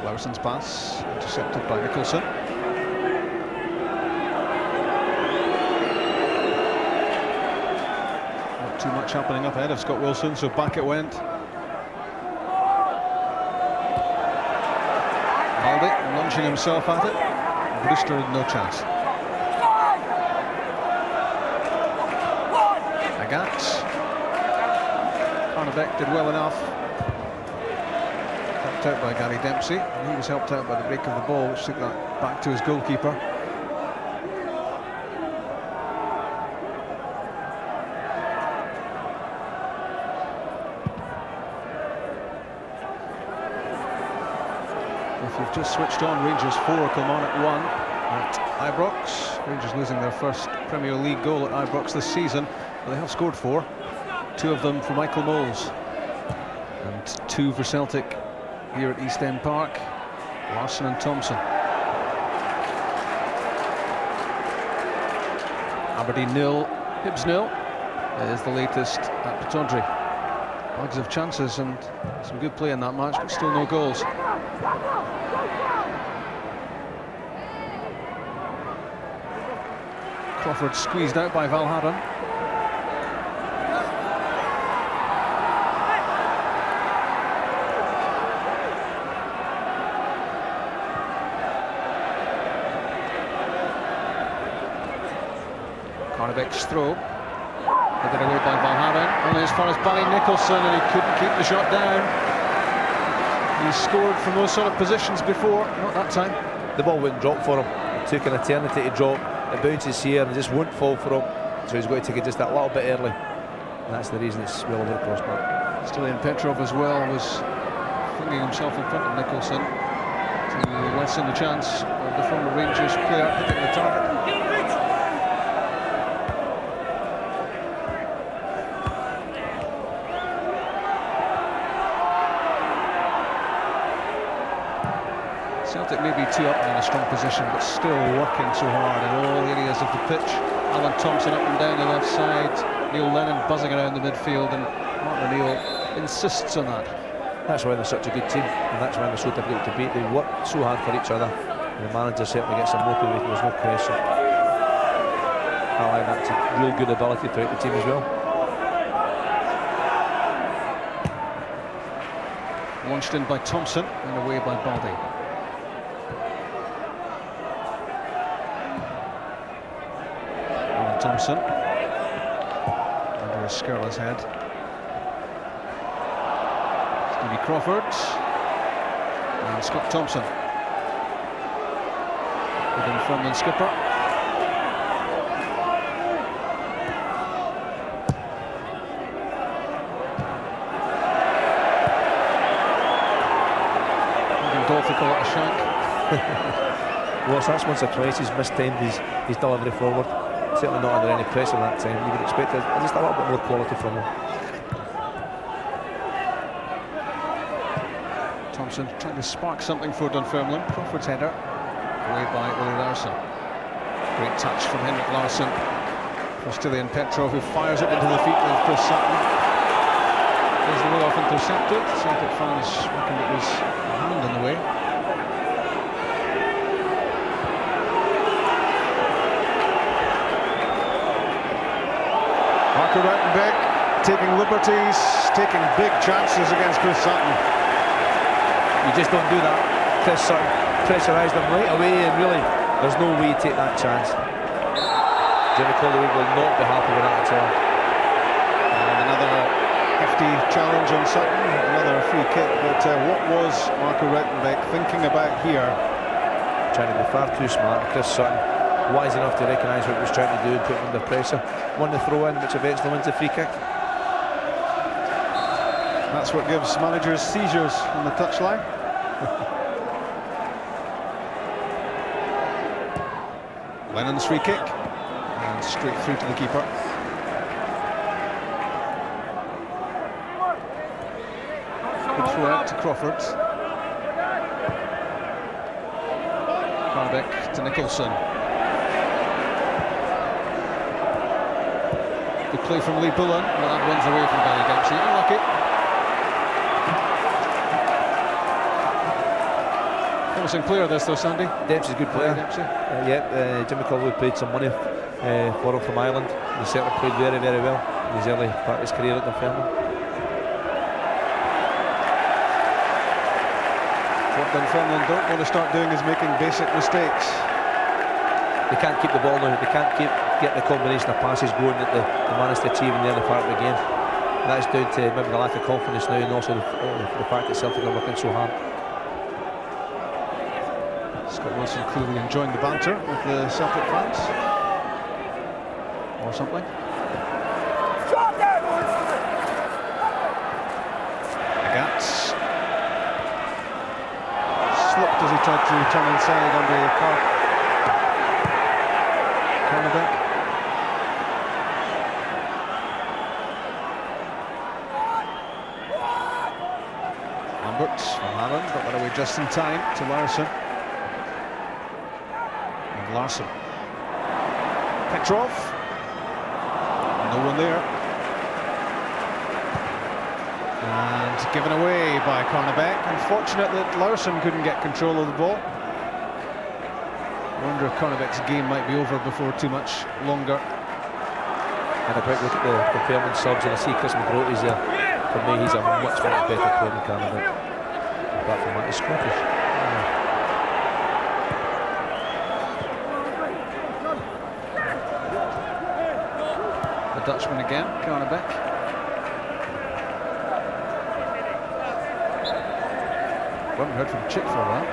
Larson's pass intercepted by Nicholson. Not too much happening up ahead of Scott Wilson, so back it went. Baldy launching himself at it. Brewster had no chance. Agatz. Carnabeck did well enough. Helped out by Gary Dempsey, and he was helped out by the break of the ball, which took that back to his goalkeeper. If you've just switched on, Rangers 4, Kilmarnock 1 at Ibrox. Rangers losing their first Premier League goal at Ibrox this season, but they have scored 4. 2 of them for Michael Moles, and 2 for Celtic here at East End Park. Larsson and Thompson. Aberdeen 0, Hibs 0 is the latest at Pittodrie. Bags of chances and some good play in that match, but still no goals. Crawford squeezed out by Valhaden. Carnabeck's throw, headed away by Valhaden, only as far as Barry Nicholson, and he couldn't keep the shot down. He scored from those sort of positions before, not that time. The ball wouldn't drop for him. It took an eternity to drop. It bounces here and just won't fall for him, so he's got to take it just that little bit early, and that's the reason it's well over the crossbar. Stilian Petrov as well was flinging himself in front of Nicholson to lessen the chance of the former Rangers player hitting the target. Celtic may be 2 up and in a strong position, but still working so hard in all areas of the pitch. Alan Thompson up and down the left side, Neil Lennon buzzing around the midfield, and Martin O'Neill insists on that. That's why they're such a good team, and that's why they're so difficult to beat. They work so hard for each other, and the manager certainly gets them motivated, there's no question. I like that, it's a real good ability throughout the team as well. Launched in by Thompson and away by Baldy. Thompson under a Skirla's head. Stevie Crawford and Scott Thompson. The Dunfermline skipper. Dolphy call it a shank. Well, that's once or twice he's mistimed his delivery forward. Certainly not under any pressure that time. You would expect just a little bit more quality from him. Thompson trying to spark something for Dunfermline. Crawford's header away by Ole Larsson. Great touch from Henrik Larsson for Stilian Petrov, who fires it into the feet of Chris Sutton. There's the way off intercepted. Celtic fans reckoned it was a hand in the way. Marco Ruitenbeck taking liberties, taking big chances against Chris Sutton. You just don't do that. Chris Sutton pressurised him right away, and really, there's no way you take that chance. Jimmy Colloway will not be happy with that at all. And another hefty challenge on Sutton, another free kick, but what was Marco Ruitenbeck thinking about here? Trying to be far too smart. Chris Sutton wise enough to recognise what he was trying to do and put him under pressure. Won the throw in, which eventually wins the free kick. That's what gives managers seizures on the touchline. Lennon's free kick, and straight through to the keeper. Good throw out to Crawford. Carnabeck to Nicholson. Good play from Lee Bullen. Well, that runs away from Danny Dempsey. Unlucky. Promising player this though, Sandy. Dempsey's a good player. Dempsey. Jimmy Caldwell paid some money for him from Ireland. He certainly played very, very well in his early part of his career at Dunfermline. What Dunfermline don't want to start doing is making basic mistakes. They can't keep the ball now. They can't keep getting the combination of passes going that they managed to achieve in the early part of the game. And that's down to maybe the lack of confidence now, and also the fact that Celtic are working so hard. Scott Wilson clearly enjoying the banter with the Celtic fans. Or something. Agats. Slipped as he tried to turn inside on the Carnabeck. Lambert from Allen, got that away just in time to Larson. And Larson. Petrov. No one there. And given away by Carnabeck. Unfortunate that Larson couldn't get control of the ball. I wonder if Carnabeck's game might be over before too much longer. And a quick look at the Dunfermline subs, and I see Chris McGroty's there. For me, he's a much better player than Carnabeck. Apart from that, he's Scottish. The Dutchman again, Carnabeck. We haven't heard from Chick for a while.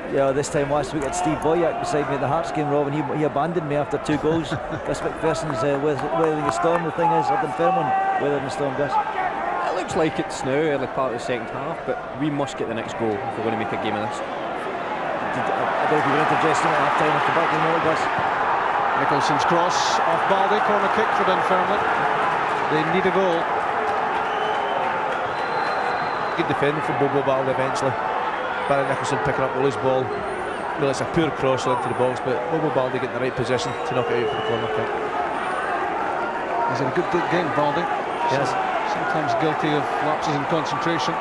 Yeah, this time last week I had Steve Boyack beside me at the Hearts game, Rob, and he abandoned me after 2 goals. Gus McPherson's weathering a storm. The thing is, up in Fairmont, weathering a storm, Gus. It looks like it's now, early part of the second half, but we must get the next goal if we're going to make a game of this. I don't know if you were interjecting at half time off the back of the middle, Gus. Nicholson's cross off Baldy, corner kick for Dunfermline. They need a goal. Good defending from Bobo Baldy eventually. Barry Nicholson picking up the loose ball. Well, it's a poor cross into the box, but Bobo Baldy getting the right position to knock it out for the corner kick. He's had a good game, Baldy. Yes. Sometimes guilty of lapses in concentration.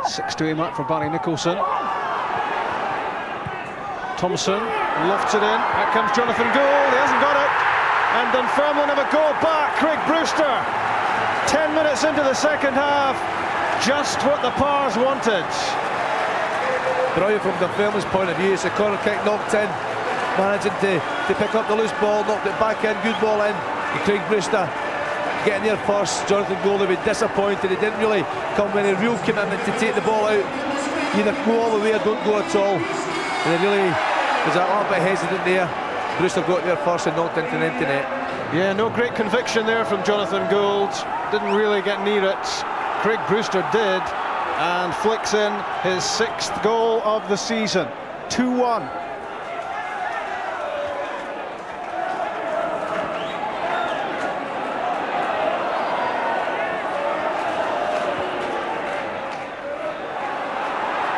Six to aim at for Barry Nicholson. Thompson lofts it in. Out comes Jonathan Gould. He hasn't got it. And Dunfermline have a goal back. Craig Brewster. 10 minutes into the second half. Just what the Pars wanted. Brilliant from Dunfermline's point of view. It's a corner kick knocked in. Managing to pick up the loose ball, knocked it back in. Good ball in. And Craig Brewster getting there first. Jonathan Gould will be disappointed. He didn't really come with any real commitment to take the ball out. Either go all the way or don't go at all. And it really was a little bit hesitant there. Brewster got there first and knocked into the empty net. Yeah, no great conviction there from Jonathan Gould. Didn't really get near it. Craig Brewster did, and flicks in his 6th goal of the season. 2-1.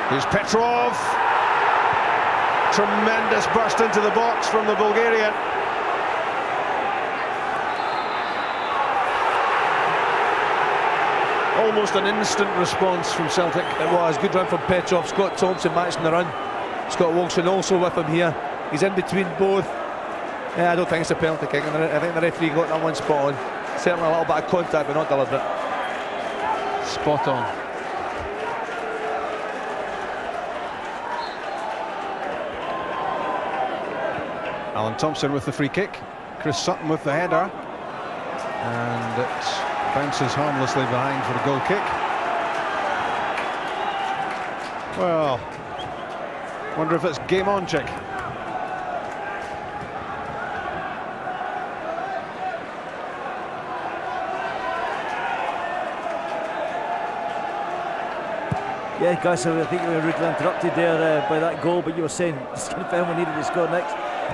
Here's Petrov. Tremendous burst into the box from the Bulgarian. Almost an instant response from Celtic. It was good run from Petrov. Scott Thompson matching the run. Scott Wilson also with him here. He's in between both. Yeah, I don't think it's a penalty kick. I think the referee got that one spot on. Certainly a little bit of contact, but not deliberate. Spot on. Alan Thompson with the free kick. Chris Sutton with the header. And it bounces harmlessly behind for the goal kick. Well, wonder if it's game on, Chick. Yeah, guys, so I think we were rudely interrupted there by that goal, but you were saying Dunfermline needed to score next.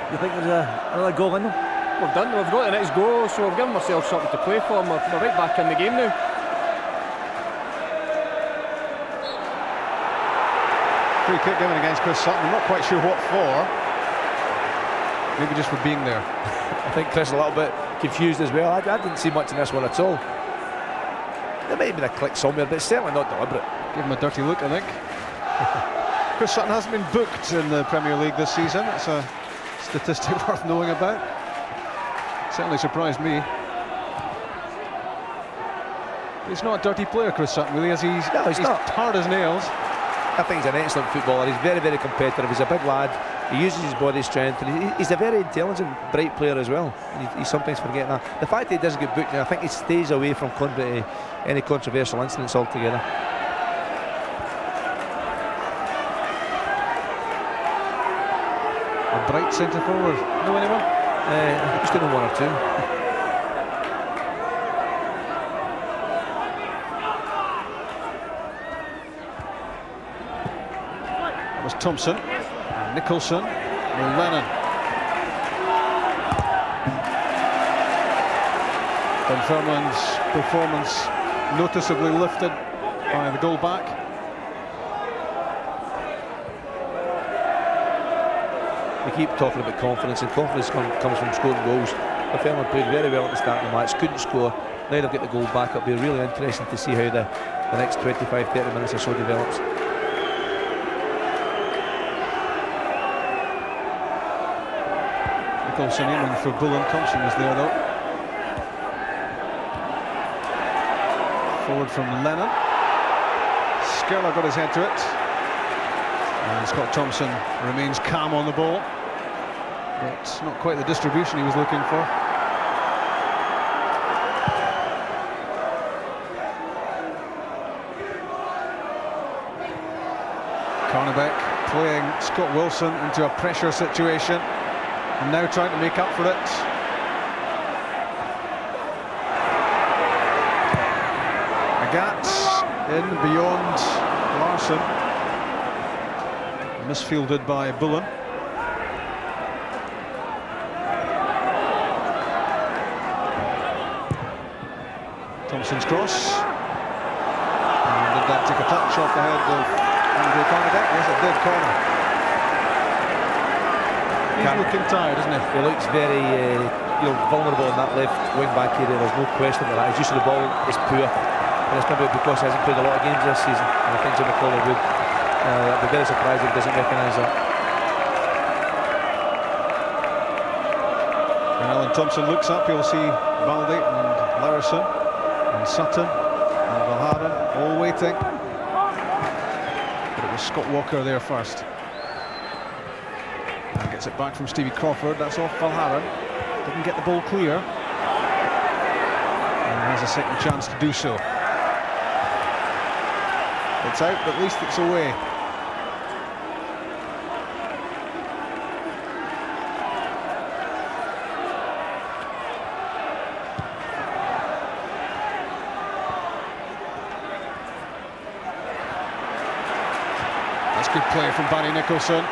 You think there's another goal in them? We've got the next goal, so we've given ourselves something to play for. We're right back in the game now. Free kick given against Chris Sutton. I'm not quite sure what for. Maybe just for being there. I think Chris is a little bit confused as well. I didn't see much in this one at all. There may have been a click somewhere, but it's certainly not deliberate. Give him a dirty look, I think. Chris Sutton hasn't been booked in the Premier League this season. That's a statistic worth knowing about. Certainly surprised me. He's not a dirty player, Chris Sutton, really, as he's not hard as nails. I think he's an excellent footballer. He's very, very competitive. He's a big lad. He uses his body strength, and he's a very intelligent, bright player as well. He's sometimes forgetting that. The fact that he doesn't get booked, I think he stays away from any controversial incidents altogether. A bright centre forward. Know anyone? Just know one or two. That was Thompson, and Nicholson, and Lennon. Dunfermline's performance noticeably lifted by the goal back. We keep talking about confidence, and confidence comes from scoring goals. Dunfermline played very well at the start of the match, couldn't score. Now they'll get the goal back. It'll be really interesting to see how the next 25-30 minutes or so develops. Nicholson in for Bullen. Thompson was there though. Forward from Lennon. Skerler got his head to it. And Scott Thompson remains calm on the ball, but not quite the distribution he was looking for. Carnabeck playing Scott Wilson into a pressure situation, and now trying to make up for it. Agatz in beyond Larsson. Misfielded by Bullen. Thompson's cross. And did that take a touch off the head of Andrew Carnabeck? Yes, it did. Corner. He's looking tired, isn't he? He looks very vulnerable in that left wing back area. There's no question about that. His use of the ball is poor, and it's probably because he hasn't played a lot of games this season, and I think Jimmy Collar would. I'd be very surprised if he doesn't recognise that. When Alan Thompson looks up, he'll see Baldy and Larison and Sutton and Valharan all waiting. But it was Scott Walker there first. And gets it back from Stevie Crawford. That's off Valharan. Didn't get the ball clear. And has a second chance to do so. It's out, but at least it's away. That's good play from Barry Nicholson.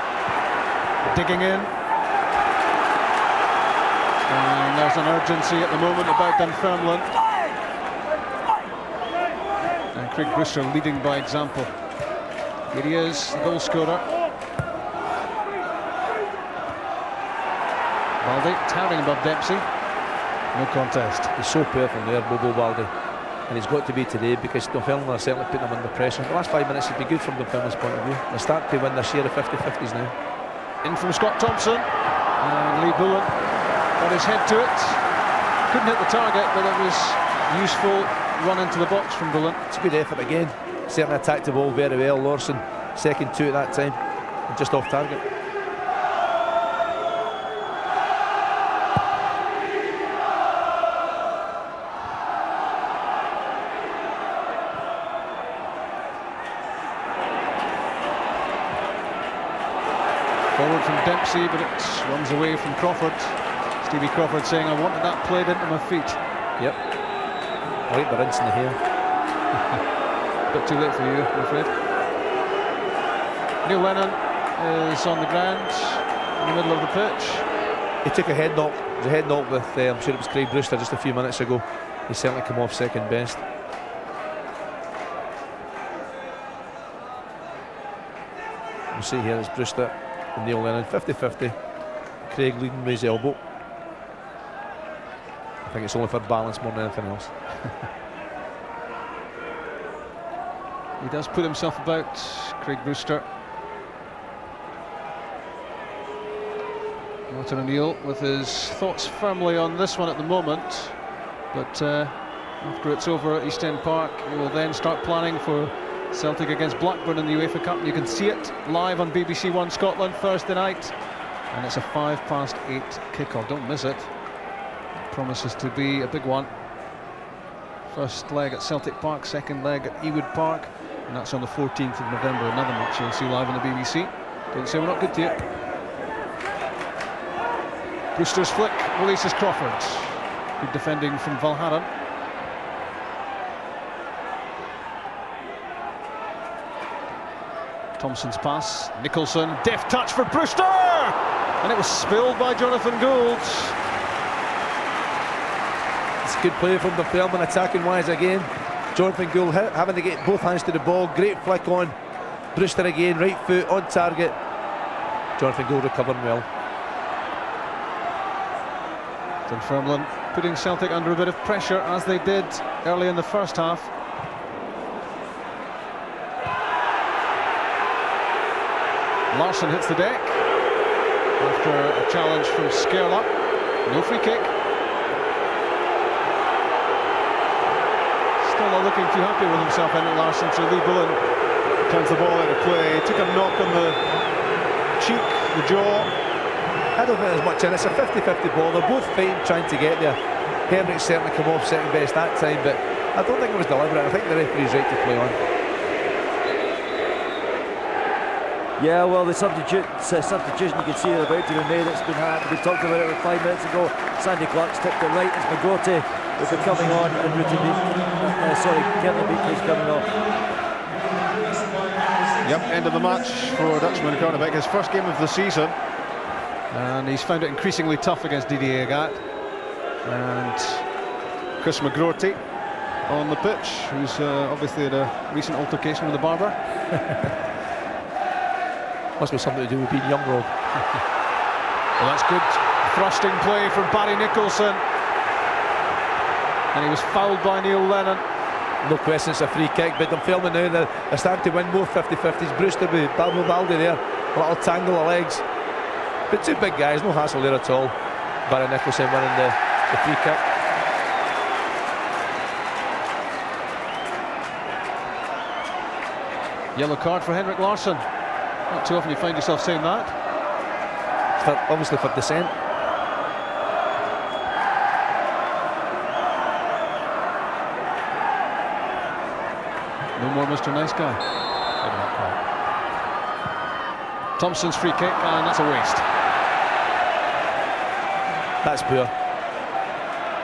Digging in. And there's an urgency at the moment about Dunfermline. And Craig Brewster leading by example. Here he is, the goal scorer. Baldy towering above Dempsey. No contest. He's so powerful there, Bobo Baldy. And he's got to be today because Dunfermline are certainly putting him under pressure. The last 5 minutes would be good from Dunfermline's point of view. They start to win their share of 50-50s now. In from Scott Thompson. And Lee Bullen got his head to it. Couldn't hit the target, but it was useful run into the box from Bullen. It's a good effort again. Certainly attacked the ball very well. Larsson, second two at that time, and just off target. Forward from Dempsey, but it runs away from Crawford. Stevie Crawford saying, I wanted that played into my feet. Yep. I like the rinse in the hair. Bit too late for you, I'm afraid. Neil Lennon is on the ground in the middle of the pitch. He took a head knock. It was a head knock with, I'm sure it was Craig Brewster just a few minutes ago. He certainly come off second best. You see here it's Brewster and Neil Lennon, 50-50. Craig leading with his elbow. I think it's only for balance more than anything else. He does put himself about, Craig Brewster. Martin O'Neill with his thoughts firmly on this one at the moment, but after it's over at East End Park, he will then start planning for Celtic against Blackburn in the UEFA Cup. You can see it live on BBC One Scotland Thursday night, and it's a 8:05 kickoff. Don't miss it. Promises to be a big one. First leg at Celtic Park, second leg at Ewood Park, and that's on the 14th of November. Another match you'll see live on the BBC. Don't say we're not good to you. Brewster's flick releases Crawford. Good defending from Valharan. Thompson's pass, Nicholson, deft touch for Brewster! And it was spilled by Jonathan Gould. It's good play from Dunfermline attacking wise again. Jonathan Gould having to get both hands to the ball. Great flick on. Brewster again, right foot on target. Jonathan Gould recovering well. Dunfermline putting Celtic under a bit of pressure as they did early in the first half. Larsson hits the deck after a challenge from Skerla. No free kick. Still not looking too happy with himself, Henrik Larsson, so Lee Bullen turns the ball out of play. He took a knock on the cheek, the jaw. I don't think there's much in it. It's a 50-50 ball. They're both fighting, trying to get there. Henrik certainly come off second best that time, but I don't think it was deliberate. I think the referee's right to play on. Yeah, well, the substitution you can see they're about to be made. It's been we talked about it 5 minutes ago. Sandy Clark's tipped it right as McGrorty will be coming on, and Kevin Beatley's coming off. Yep, end of the match for Dutchman Karnevik, his first game of the season, and he's found it increasingly tough against Didier Agat. And Chris McGrorty on the pitch, who's obviously had a recent altercation with the barber. Must be something to do with being young, Rob. Well, that's good thrusting play from Barry Nicholson, and he was fouled by Neil Lennon. No question it's a free kick, but Dunfermline now they're starting to win more 50-50s. Brewster with Balbo Baldi there, a little tangle of legs, but two big guys, no hassle there at all. Barry Nicholson winning the free kick. Yellow card for Henrik Larsson. Not too often you find yourself saying that. Obviously for dissent. No more Mr. Nice Guy. Thompson's free kick, and that's a waste. That's poor.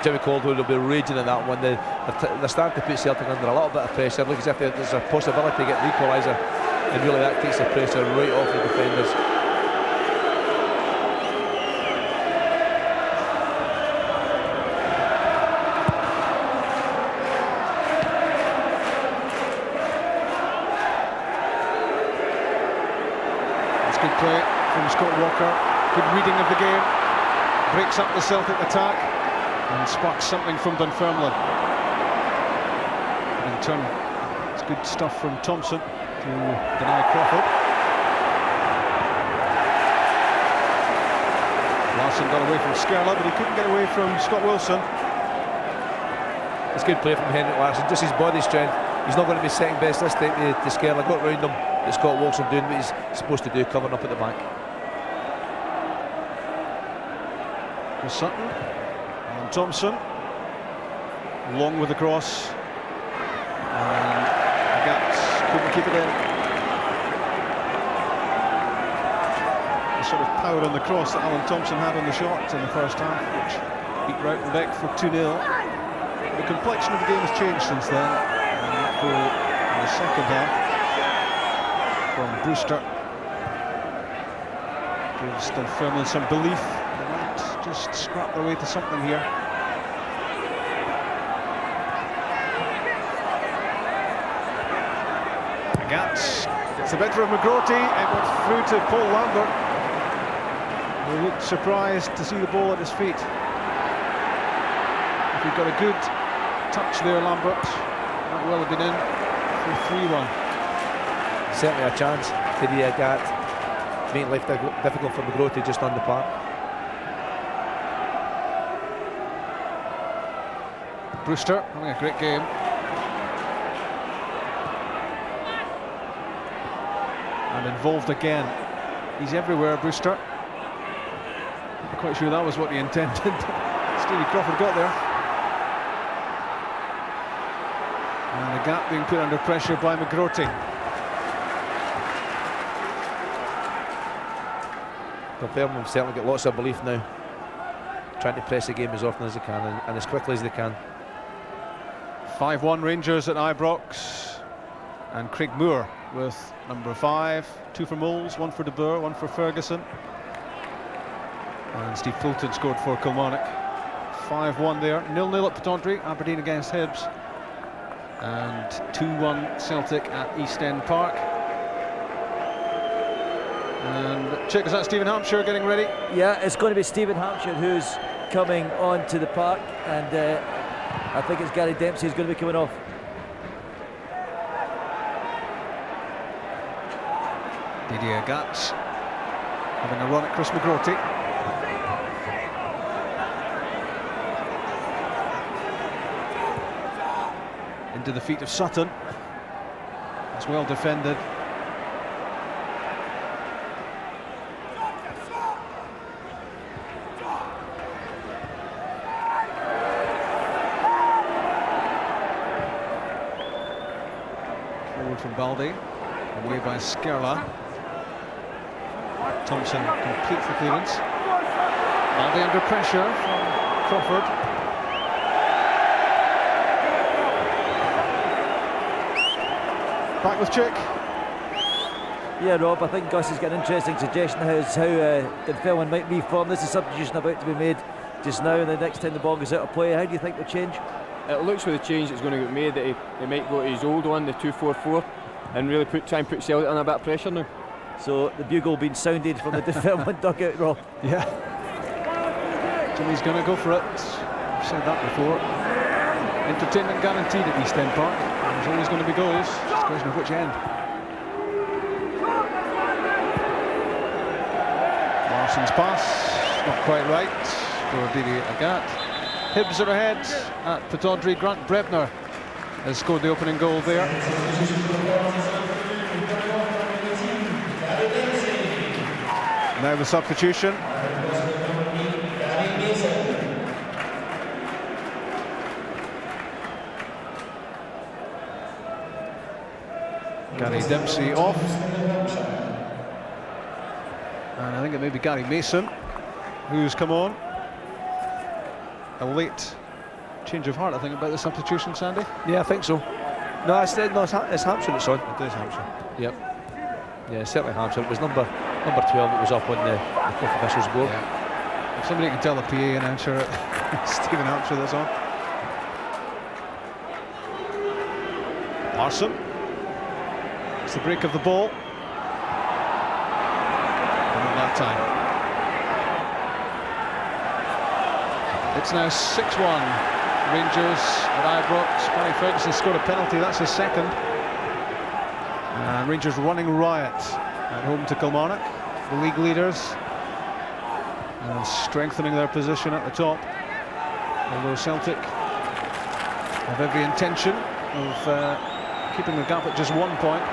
Jimmy Caldwell will be raging at that one. They're starting to put Celtic under a little bit of pressure. Look as if there's a possibility to get the equaliser, and really that takes the pressure right off the defenders. That's good play from Scott Walker. Good reading of the game. Breaks up the Celtic attack and sparks something from Dunfermline. And in turn, it's good stuff from Thompson to deny Crawford. Larsson got away from Skerla, but he couldn't get away from Scott Wilson. It's good play from Henrik Larsson, just his body strength. He's not going to be second best this time to Skerla. Got round him. It's Scott Wilson doing what he's supposed to do, covering up at the back. For Sutton and Thompson, long with the cross, and Agat couldn't keep it in. The sort of power on the cross that Alan Thompson had on the shot in the first half, which beat Rautenbeck for 2-0. The complexion of the game has changed since then, and that goal in the second half from Brewster Gives Dunfermline some belief. They might just scrap their way to something here. Gats gets the better of McGrorty. It went through to Paul Lambert, who looked surprised to see the ball at his feet. If he'd got a good touch there, Lambert, that will have been in for 3-1. Certainly a chance. Didier Gat making life difficult for McGrorty just on the park. Brewster having a great game. And involved again. He's everywhere, Brewster. Not quite sure that was what he intended. Stevie Crawford got there. And the Gap being put under pressure by McGrorty. Dunfermline have certainly got lots of belief now, trying to press the game as often as they can and as quickly as they can. 5-1 Rangers at Ibrox, and Craig Moore with number 5, 2 for Moles, 1 for De Boer, 1 for Ferguson, and Steve Fulton scored for Kilmarnock. 5-1 there, 0-0 at Pittodrie, Aberdeen against Hibs, and 2-1 Celtic at East End Park. And check, is that Stephen Hampshire getting ready? Yeah, it's going to be Stephen Hampshire who's coming on to the park, and I think it's Gary Dempsey who's going to be coming off. Didier Gats having a run at Chris McGrorty. Into the feet of Sutton. It's well defended. Forward from Baldy, away by Skerla. Thompson completes the clearance. Baldy under pressure from Crawford. Back with Chick. Yeah, Rob, I think Gus has got an interesting suggestion as how Dunfermline might reform. There's a substitution about to be made just now, and the next time the ball goes out of play, how do you think they'll change? It looks with the change that's going to get made that he might go to his old one, the 2-4-4, and really try and put Celtic under a bit of pressure now. So the bugle being sounded from the Dunfermline dugout, Rob. Yeah. Jimmy's going to go for it. I've said that before. Entertainment guaranteed at East End Park. There's always going to be goals. It's just a question of which end. Larson's pass, not quite right for Didier Agat. Hibs are ahead at Pittodrie. Grant Brebner has scored the opening goal there. Now the substitution. Gary Dempsey off. And I think it may be Gary Mason who's come on. A late change of heart, I think, about the substitution, Sandy. Yeah, I think so. No, it's Hampshire that's on. It is Hampshire. Yep. Yeah, certainly Hampshire. It was number 12 that was up on the fourth official's board. Yeah. If somebody can tell the PA announcer Stephen Hampshire that's on. Larson. It's the break of the ball. And not that time. It's now 6-1. Rangers at Ibrox. Barry Ferguson scored a penalty. That's his second. And Rangers running riot at home to Kilmarnock, the league leaders, and strengthening their position at the top. Although Celtic have every intention of keeping the gap at just 1 point.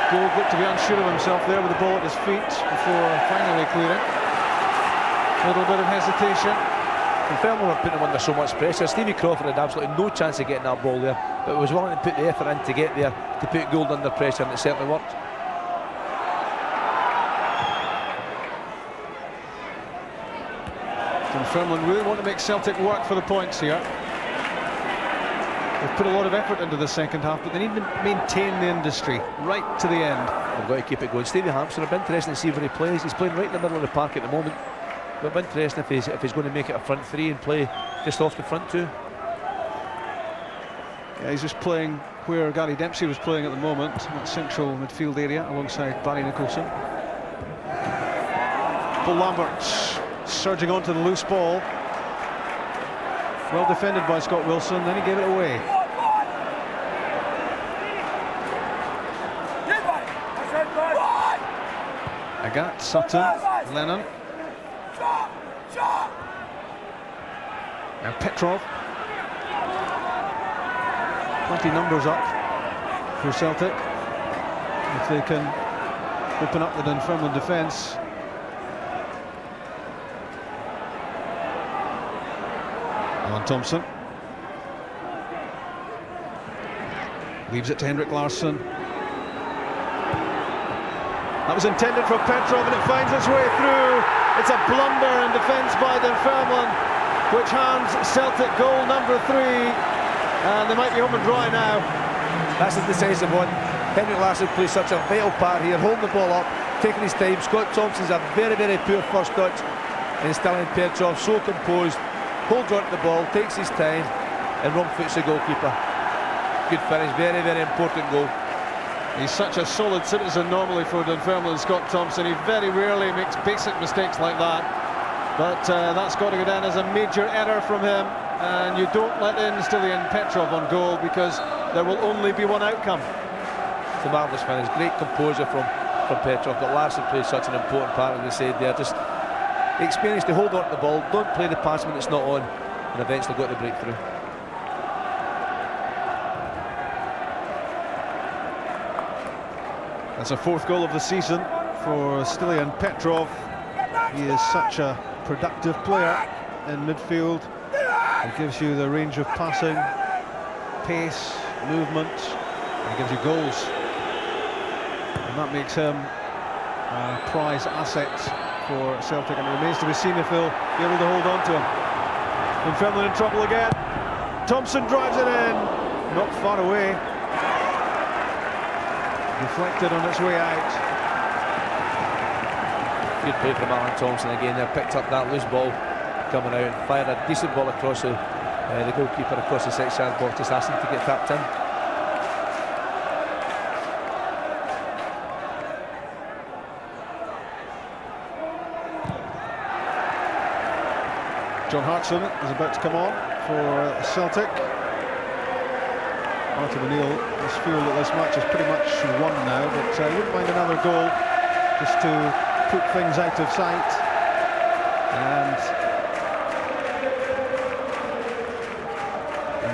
Gould looked to be unsure of himself there with the ball at his feet before finally clearing. A little bit of hesitation. Dunfermline were putting him under so much pressure. Stevie Crawford had absolutely no chance of getting that ball there, but was willing to put the effort in to get there, to put Gould under pressure, and it certainly worked. Dunfermline really want to make Celtic work for the points here. They've put a lot of effort into the second half, but they need to maintain the industry right to the end. They've got to keep it going. Stevie Hampson, it'll be interesting to see where he plays. He's playing right in the middle of the park at the moment. It'll be interesting if he's going to make it a front three and play just off the front two. Yeah, he's just playing where Gary Dempsey was playing at the moment, that central midfield area, alongside Barry Nicholson. Paul Lambert surging onto the loose ball. Well defended by Scott Wilson, then he gave it away. Agat, Sutton, Lennon. Now Petrov. Plenty numbers up for Celtic. If they can open up the Dunfermline defence. Alan Thompson. Leaves it to Henrik Larsson. That was intended for Petrov and it finds its way through. It's a blunder in defence by Dunfermline, which hands Celtic goal number 3. And they might be home and dry now. That's a decisive one. Henrik Larsson plays such a vital part here, holding the ball up, taking his time. Scott Thompson's a very, very poor first touch. And Stalin Petrov, so composed, holds on to the ball, takes his time, and wrong foots the goalkeeper. Good finish, very, very important goal. He's such a solid citizen normally for Dunfermline, Scott Thompson. He very rarely makes basic mistakes like that. But that's got to go down as a major error from him. And you don't let in Stilian Petrov on goal because there will only be one outcome. It's a marvellous finish, great composure from Petrov. But Larsson plays such an important part, as they said there. Just the experience to hold on to the ball, don't play the pass when it's not on, and eventually got the breakthrough. That's a 4th goal of the season for Stilian Petrov. He is such a productive player in midfield. He gives you the range of passing, pace, movement, and he gives you goals. And that makes him a prize asset for Celtic, and it remains to be seen if they'll be able to hold on to him. Dunfermline in trouble again. Thompson drives it in, not far away. Deflected on its way out. Good play from Alan Thompson again there, picked up that loose ball coming out and fired a decent ball across the goalkeeper across the 6-yard box, just asking to get tapped in. John Hartson is about to come on for Celtic. Martin O'Neill must feel that this match is pretty much won now, but he wouldn't mind another goal just to put things out of sight. And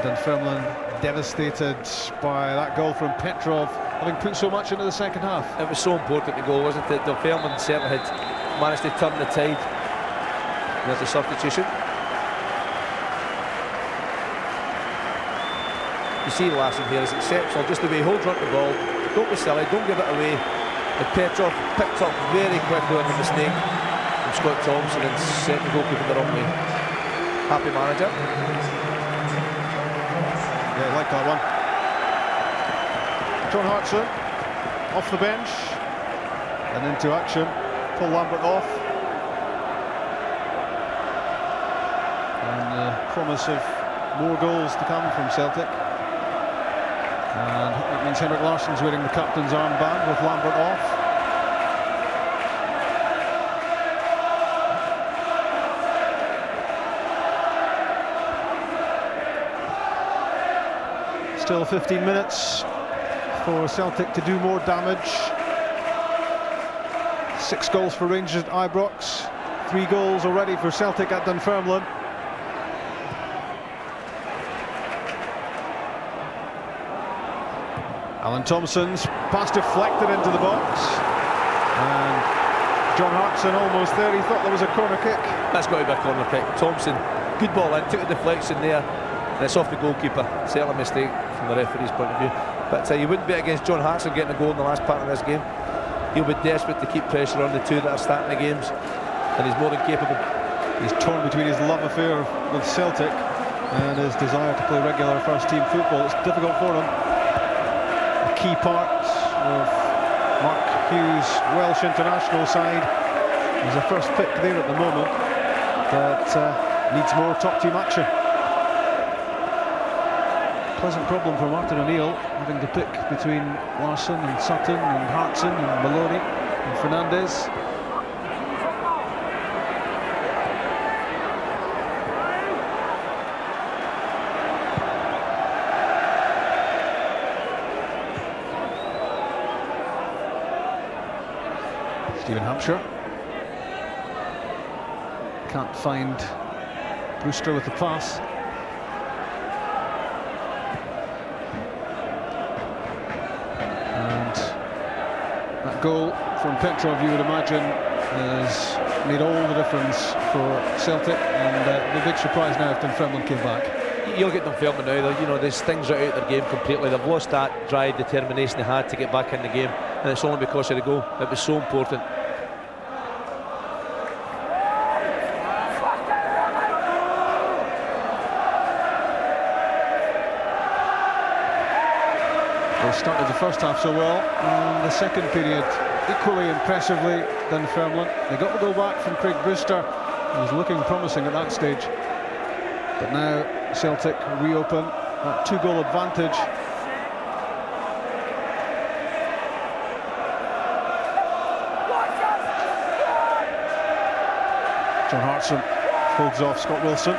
Dunfermline devastated by that goal from Petrov, having put so much into the second half. It was so important, the goal, wasn't it? Dunfermline certainly had managed to turn the tide. There's a substitution. You see Larsson here is exceptional, just the way he holds on to the ball. Don't be silly, don't give it away. And Petrov picked up very quickly on the mistake from Scott Thompson and sent the goalkeeper the wrong way. Happy manager. Yeah, I like that one. John Hartson off the bench and into action. Paul Lambert off. And promise of more goals to come from Celtic. And that means Henrik Larsson's wearing the captain's armband with Lambert off. Still 15 minutes for Celtic to do more damage. 6 goals for Rangers at Ibrox. 3 goals already for Celtic at Dunfermline. Alan Thompson's pass deflected into the box, and John Hartson almost there. He thought there was a corner kick. That's got to be a corner kick. Thompson, good ball in, took a deflection there, and it's off the goalkeeper. Certainly a mistake from the referee's point of view. But you wouldn't bet against John Hartson getting a goal in the last part of this game. He'll be desperate to keep pressure on the two that are starting the games, and he's more than capable. He's torn between his love affair with Celtic and his desire to play regular first-team football. It's difficult for him. A key part of Mark Hughes' Welsh international side. He's a first pick there at the moment that needs more top-team action. Pleasant problem for Martin O'Neill, having to pick between Larsson and Sutton and Hartson and Maloney and Fernandez. Stephen Hampshire can't find Brewster with the pass. And that goal from Petrov, you would imagine, has made all the difference for Celtic, and the big surprise now if Dunfermline came back. You look at Dunfermline now, you know, there's things right out of their game completely. They've lost that drive, determination they had to get back in the game, and it's only because of the goal. It was so important. They started the first half so well, and the second period equally impressively Dunfermline. They got the goal back from Craig Brewster, who was looking promising at that stage. But now Celtic reopen that two-goal advantage. John Hartson holds off Scott Wilson.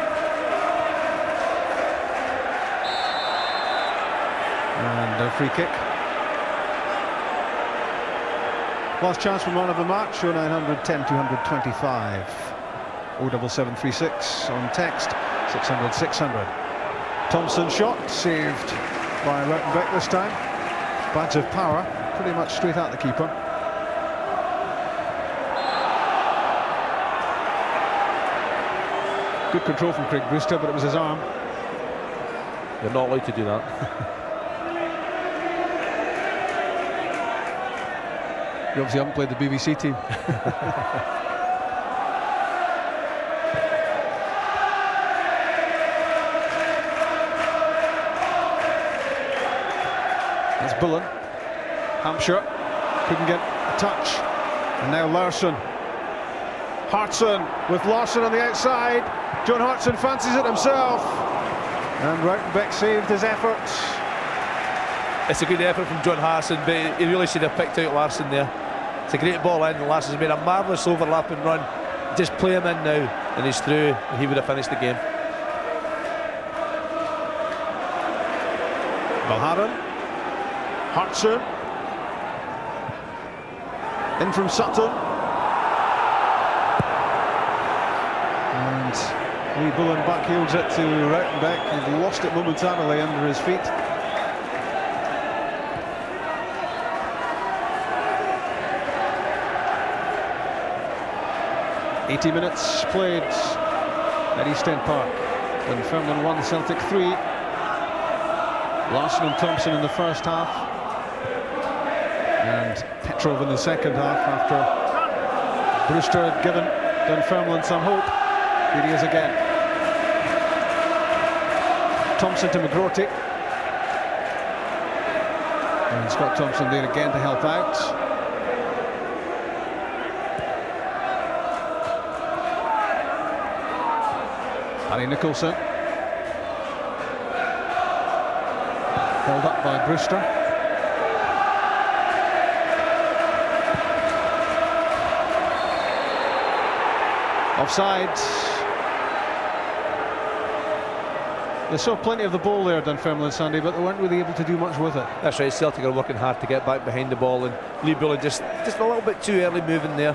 And a free kick. Last chance for man of the match, 0910 225. 07736 on text, 600 600. Thompson shot, saved by Rautenbeck this time. Badge of power, pretty much straight at the keeper. Good control from Craig Brewster, but it was his arm. You're not allowed to do that. You obviously haven't played the BBC team. That's Bullen. Hampshire couldn't get a touch. And now Larsson. Hartson with Larsson on the outside. John Hartson fancies it himself. And Rautenbeck saved his efforts. It's a good effort from John Hartson, but he really should have picked out Larsson there. It's a great ball in, and Larsson's made a marvellous overlapping run. Just play him in now, and he's through, and he would have finished the game. Valharan. Hartson. In from Sutton. And Lee Bullen backheels it to Rautenbeck. He'd lost it momentarily under his feet. "80 minutes played at East End Park. Dunfermline 1, Celtic 3. Larsson and Thompson in the first half, and Petrov in the second half after Brewster had given Dunfermline some hope. Here he is again. Thompson to McGrorty. And Scott Thompson there again to help out. Harry Nicholson. Held up by Brewster. Offside. They saw plenty of the ball there, Dunfermline, Sunday, but they weren't really able to do much with it. That's right, Celtic are working hard to get back behind the ball, and Lee Bullen just a little bit too early moving there.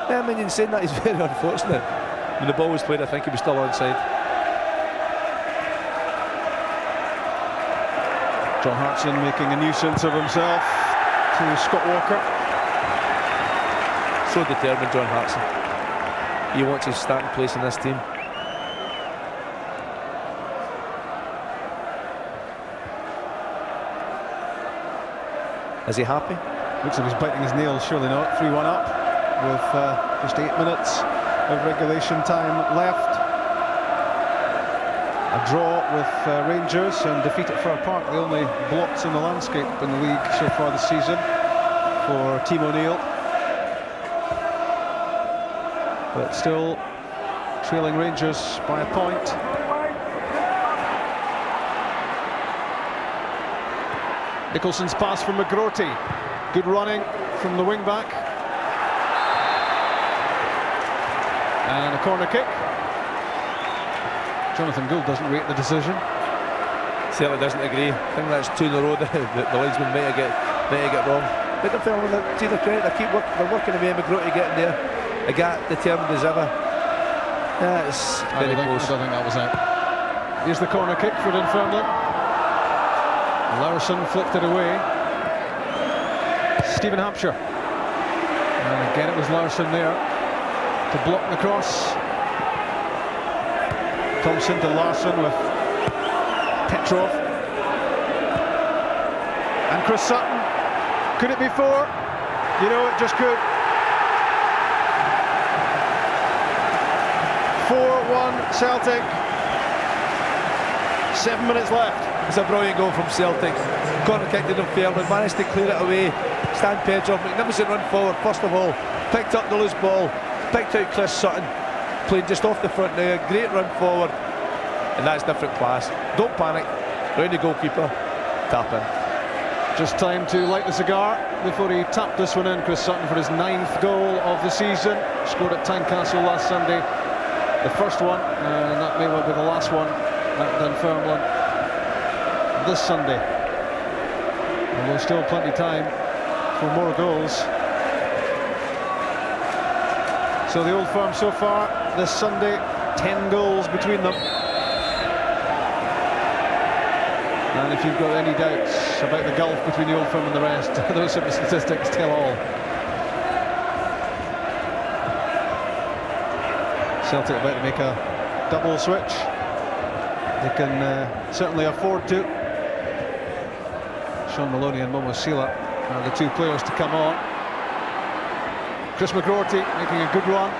Yeah, I mean, in saying that, is very unfortunate. When the ball was played, I think he was still onside. John Hartson making a nuisance of himself to Scott Walker. So determined, John Hartson. He wants his starting place in this team. Is he happy? Looks like he's biting his nails, surely not. 3-1 up with just 8 minutes of regulation time left. A draw with Rangers and defeat at Fir Park, the only blots in the landscape in the league so far this season for Team O'Neill. But still trailing Rangers by a point. Nicholson's pass from McGroarty. Good running from the wing-back. And a corner kick. Jonathan Gould doesn't rate the decision. Certainly doesn't agree. I think that's 2 in a row that the linesman may have get wrong. But the film, to their credit, they're working away. McGroarty getting there. A gap determined as ever. Yeah, it's very close. I don't think that was out. Here's the corner kick for Dunfermline. Larson flicked it away. Stephen Hampshire. And again it was Larson there to block the cross. Thompson to Larson with Petrov. And Chris Sutton. Could it be 4? You know, it just could. 4-1 Celtic. 7 minutes left. It's a brilliant goal from Celtic. Corner kick to Dunfermline, managed to clear it away. Stan Petrov, magnificent run forward. First of all, picked up the loose ball, picked out Chris Sutton, played just off the front now. Great run forward, and that's different class. Don't panic. Round the goalkeeper, tap in. Just time to light the cigar before he tapped this one in. Chris Sutton for his 9th goal of the season. Scored at Tynecastle last Sunday. The first one, and that may well be the last one at Dunfermline this Sunday. Although still plenty time for more goals. So the Old Firm so far this Sunday, 10 goals between them. And if you've got any doubts about the gulf between the Old Firm and the rest, those simple statistics tell all. Celtic about to make a double switch. They can certainly afford to. Sean Maloney and Momo Sila are the 2 players to come on. Chris McGroarty making a good run.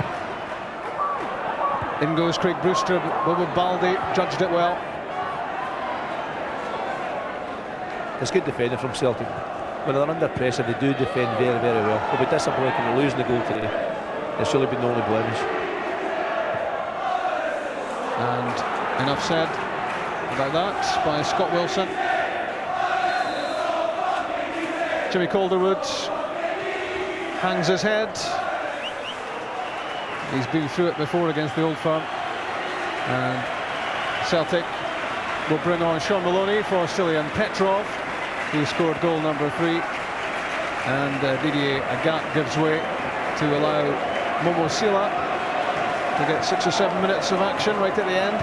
In goes Craig Brewster, Bobo Baldi judged it well. It's good defending from Celtic. When they're under pressure, they do defend very, very well. They'll be disappointed in losing the goal today. It's really been the only blemish. And enough said about that by Scott Wilson. Jimmy Calderwood hangs his head. He's been through it before against the Old Firm. And Celtic will bring on Sean Maloney for Stilian Petrov, who scored goal number 3. And Didier Agat gives way to allow Momo Sila to get 6 or 7 minutes of action right at the end.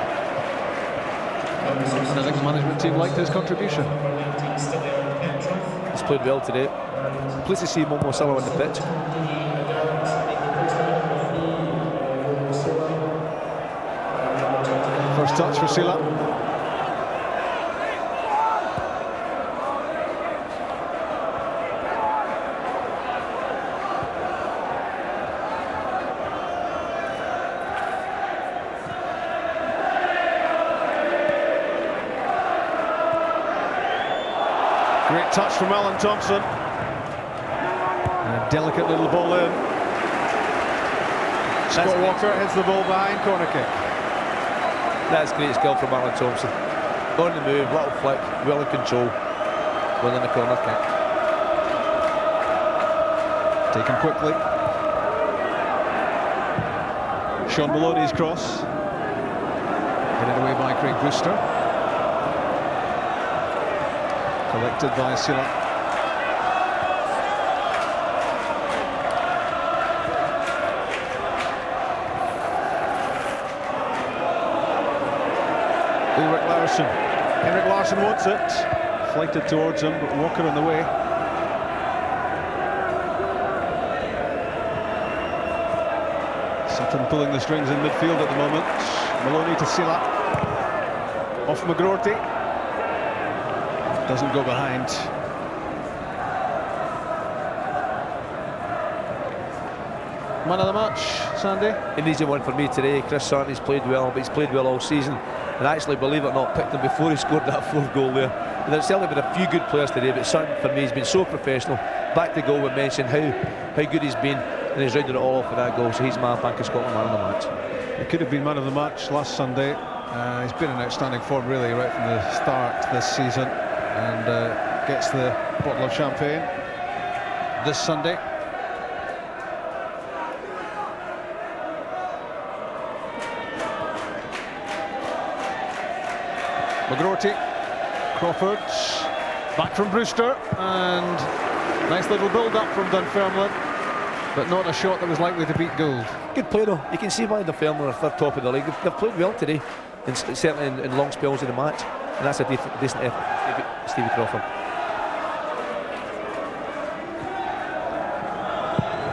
And I think the management team liked his contribution. He's played well today. Pleased to see Momo Sila on the pitch. First touch for Sila. Great touch from Alan Thompson. And a delicate little ball in. Scott Walker hits the ball behind, corner kick. That's great skill from Alan Thompson. On the move, little flick, well in control, winning the corner kick. Taken quickly. Sean Maloney's cross. Headed away by Craig Brewster. Collected by Sila. Ulrich Larsson. Henrik Larsson wants it. Flighted towards him, but Walker on the way. Sutton pulling the strings in midfield at the moment. Maloney to Sila. Off McGroarty. Doesn't go behind. Man of the match, Sandy? An easy one for me today. Chris Sutton, he's played well, but he's played well all season. and actually, believe it or not, picked him before he scored that 4th goal there. And there's certainly been a few good players today, but Sutton for me has been so professional. Back to goal, we mentioned how good he's been, and he's rounded it all off with that goal, so he's my Bank of Scotland man of the match. He could have been man of the match last Sunday. He's been in outstanding form really right from the start this season, and gets the bottle of champagne this Sunday. McGroarty, Crawford, back from Brewster, and nice little build-up from Dunfermline, but not a shot that was likely to beat Gould. Good play though. You can see why Dunfermline are third top of the league. They've played well today, and certainly in long spells of the match, and that's a decent effort, Stevie Crawford.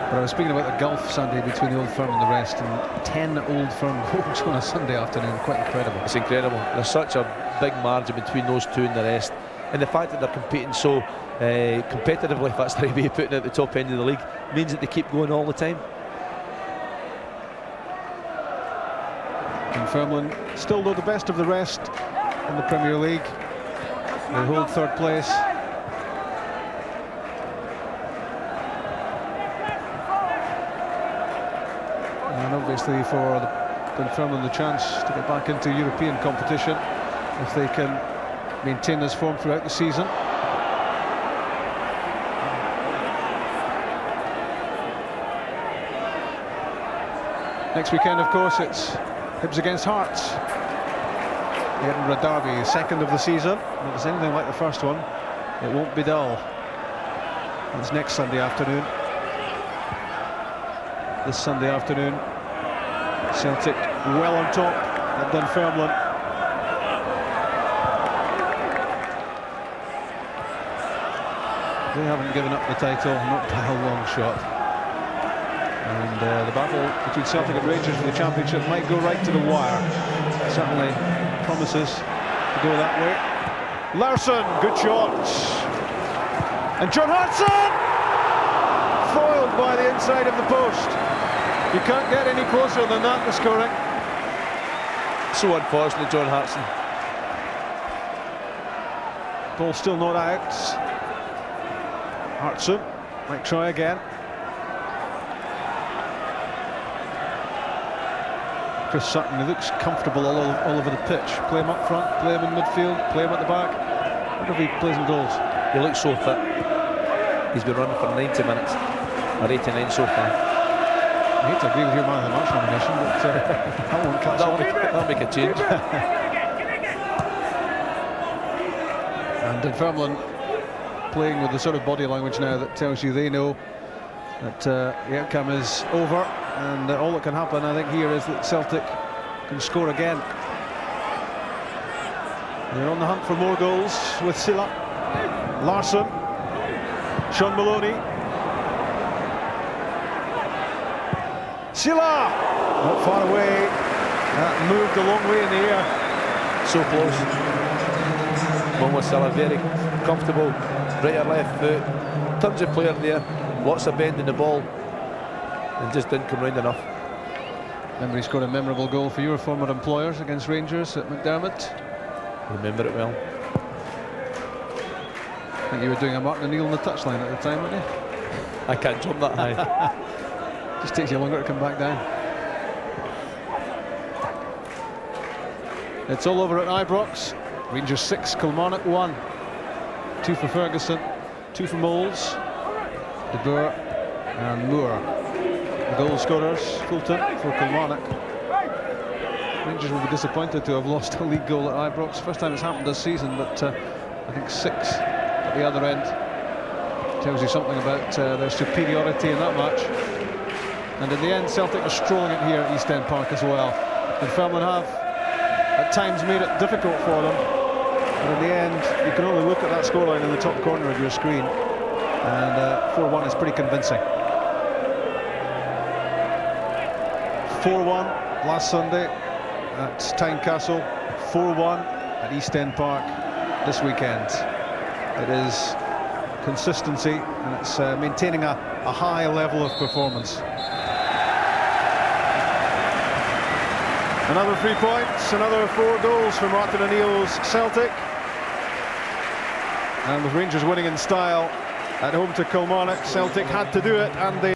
But I was speaking about the gulf Sunday between the Old Firm and the rest, and 10 Old Firm goals on a Sunday afternoon, quite incredible. It's incredible. There's such a big margin between those two and the rest, and the fact that they're competing so competitively, if that's the right way of putting it, at the top end of the league, means that they keep going all the time. Dunfermline still though the best of the rest in the Premier League. They hold 3rd place. And obviously for Dunfermline the chance to get back into European competition if they can maintain this form throughout the season. Next weekend, of course, it's Hibs against Hearts. The Edinburgh Derby, 2nd of the season. If it's anything like the first one, it won't be dull. It's next Sunday afternoon. This Sunday afternoon, Celtic well on top at Dunfermline. They haven't given up the title, not by a long shot. And the battle between Celtic and Rangers for the championship might go right to the wire. Certainly promises to go that way. Larsson, good shot. And John Hartson! Foiled by the inside of the post. You can't get any closer than that to scoring. So unfortunate, John Hartson. Ball still not out. Hartson might try again. Chris Sutton, he looks comfortable all over the pitch. Play him up front, play him in midfield, play him at the back. I wonder if he plays in goals. He looks so fit. He's been running for 90 minutes, or 89 so far. I hate to agree with your man of the match nomination, but that won't catch on. That'll make a change. And Dunfermline playing with the sort of body language now that tells you they know that the outcome is over, and all that can happen, I think, here is that Celtic can score again. They're on the hunt for more goals with Silla, Larsson, Sean Maloney. Silla, not far away. That moved a long way in the air. So close. Momo Silla very comfortable, right or left foot. Tons of player there, lots of bend in the ball, and just didn't come round enough. Remember, he scored a memorable goal for your former employers against Rangers at McDermott. Remember it well. I think you were doing a Martin O'Neill on the touchline at the time, weren't you? I can't jump that high. Just takes you longer to come back down. It's all over at Ibrox. Rangers 6, Kilmarnock 1. 2 for Ferguson, 2 for Moles, De Boer and Moore. The goal scorers, Fulton for Kilmarnock. Rangers will be disappointed to have lost a league goal at Ibrox. First time it's happened this season, but I think 6 at the other end. Tells you something about their superiority in that match. And in the end, Celtic are strolling it here at East End Park as well. Dunfermline have at times made it difficult for them, but in the end, you can only look at that scoreline in the top corner of your screen, and 4-1 is pretty convincing. 4-1 last Sunday at Tynecastle, 4-1 at East End Park this weekend. It is consistency, and it's maintaining a high level of performance. Another 3 points, another 4 goals for Martin O'Neill's Celtic. And with Rangers winning in style at home to Kilmarnock, Celtic had to do it, and they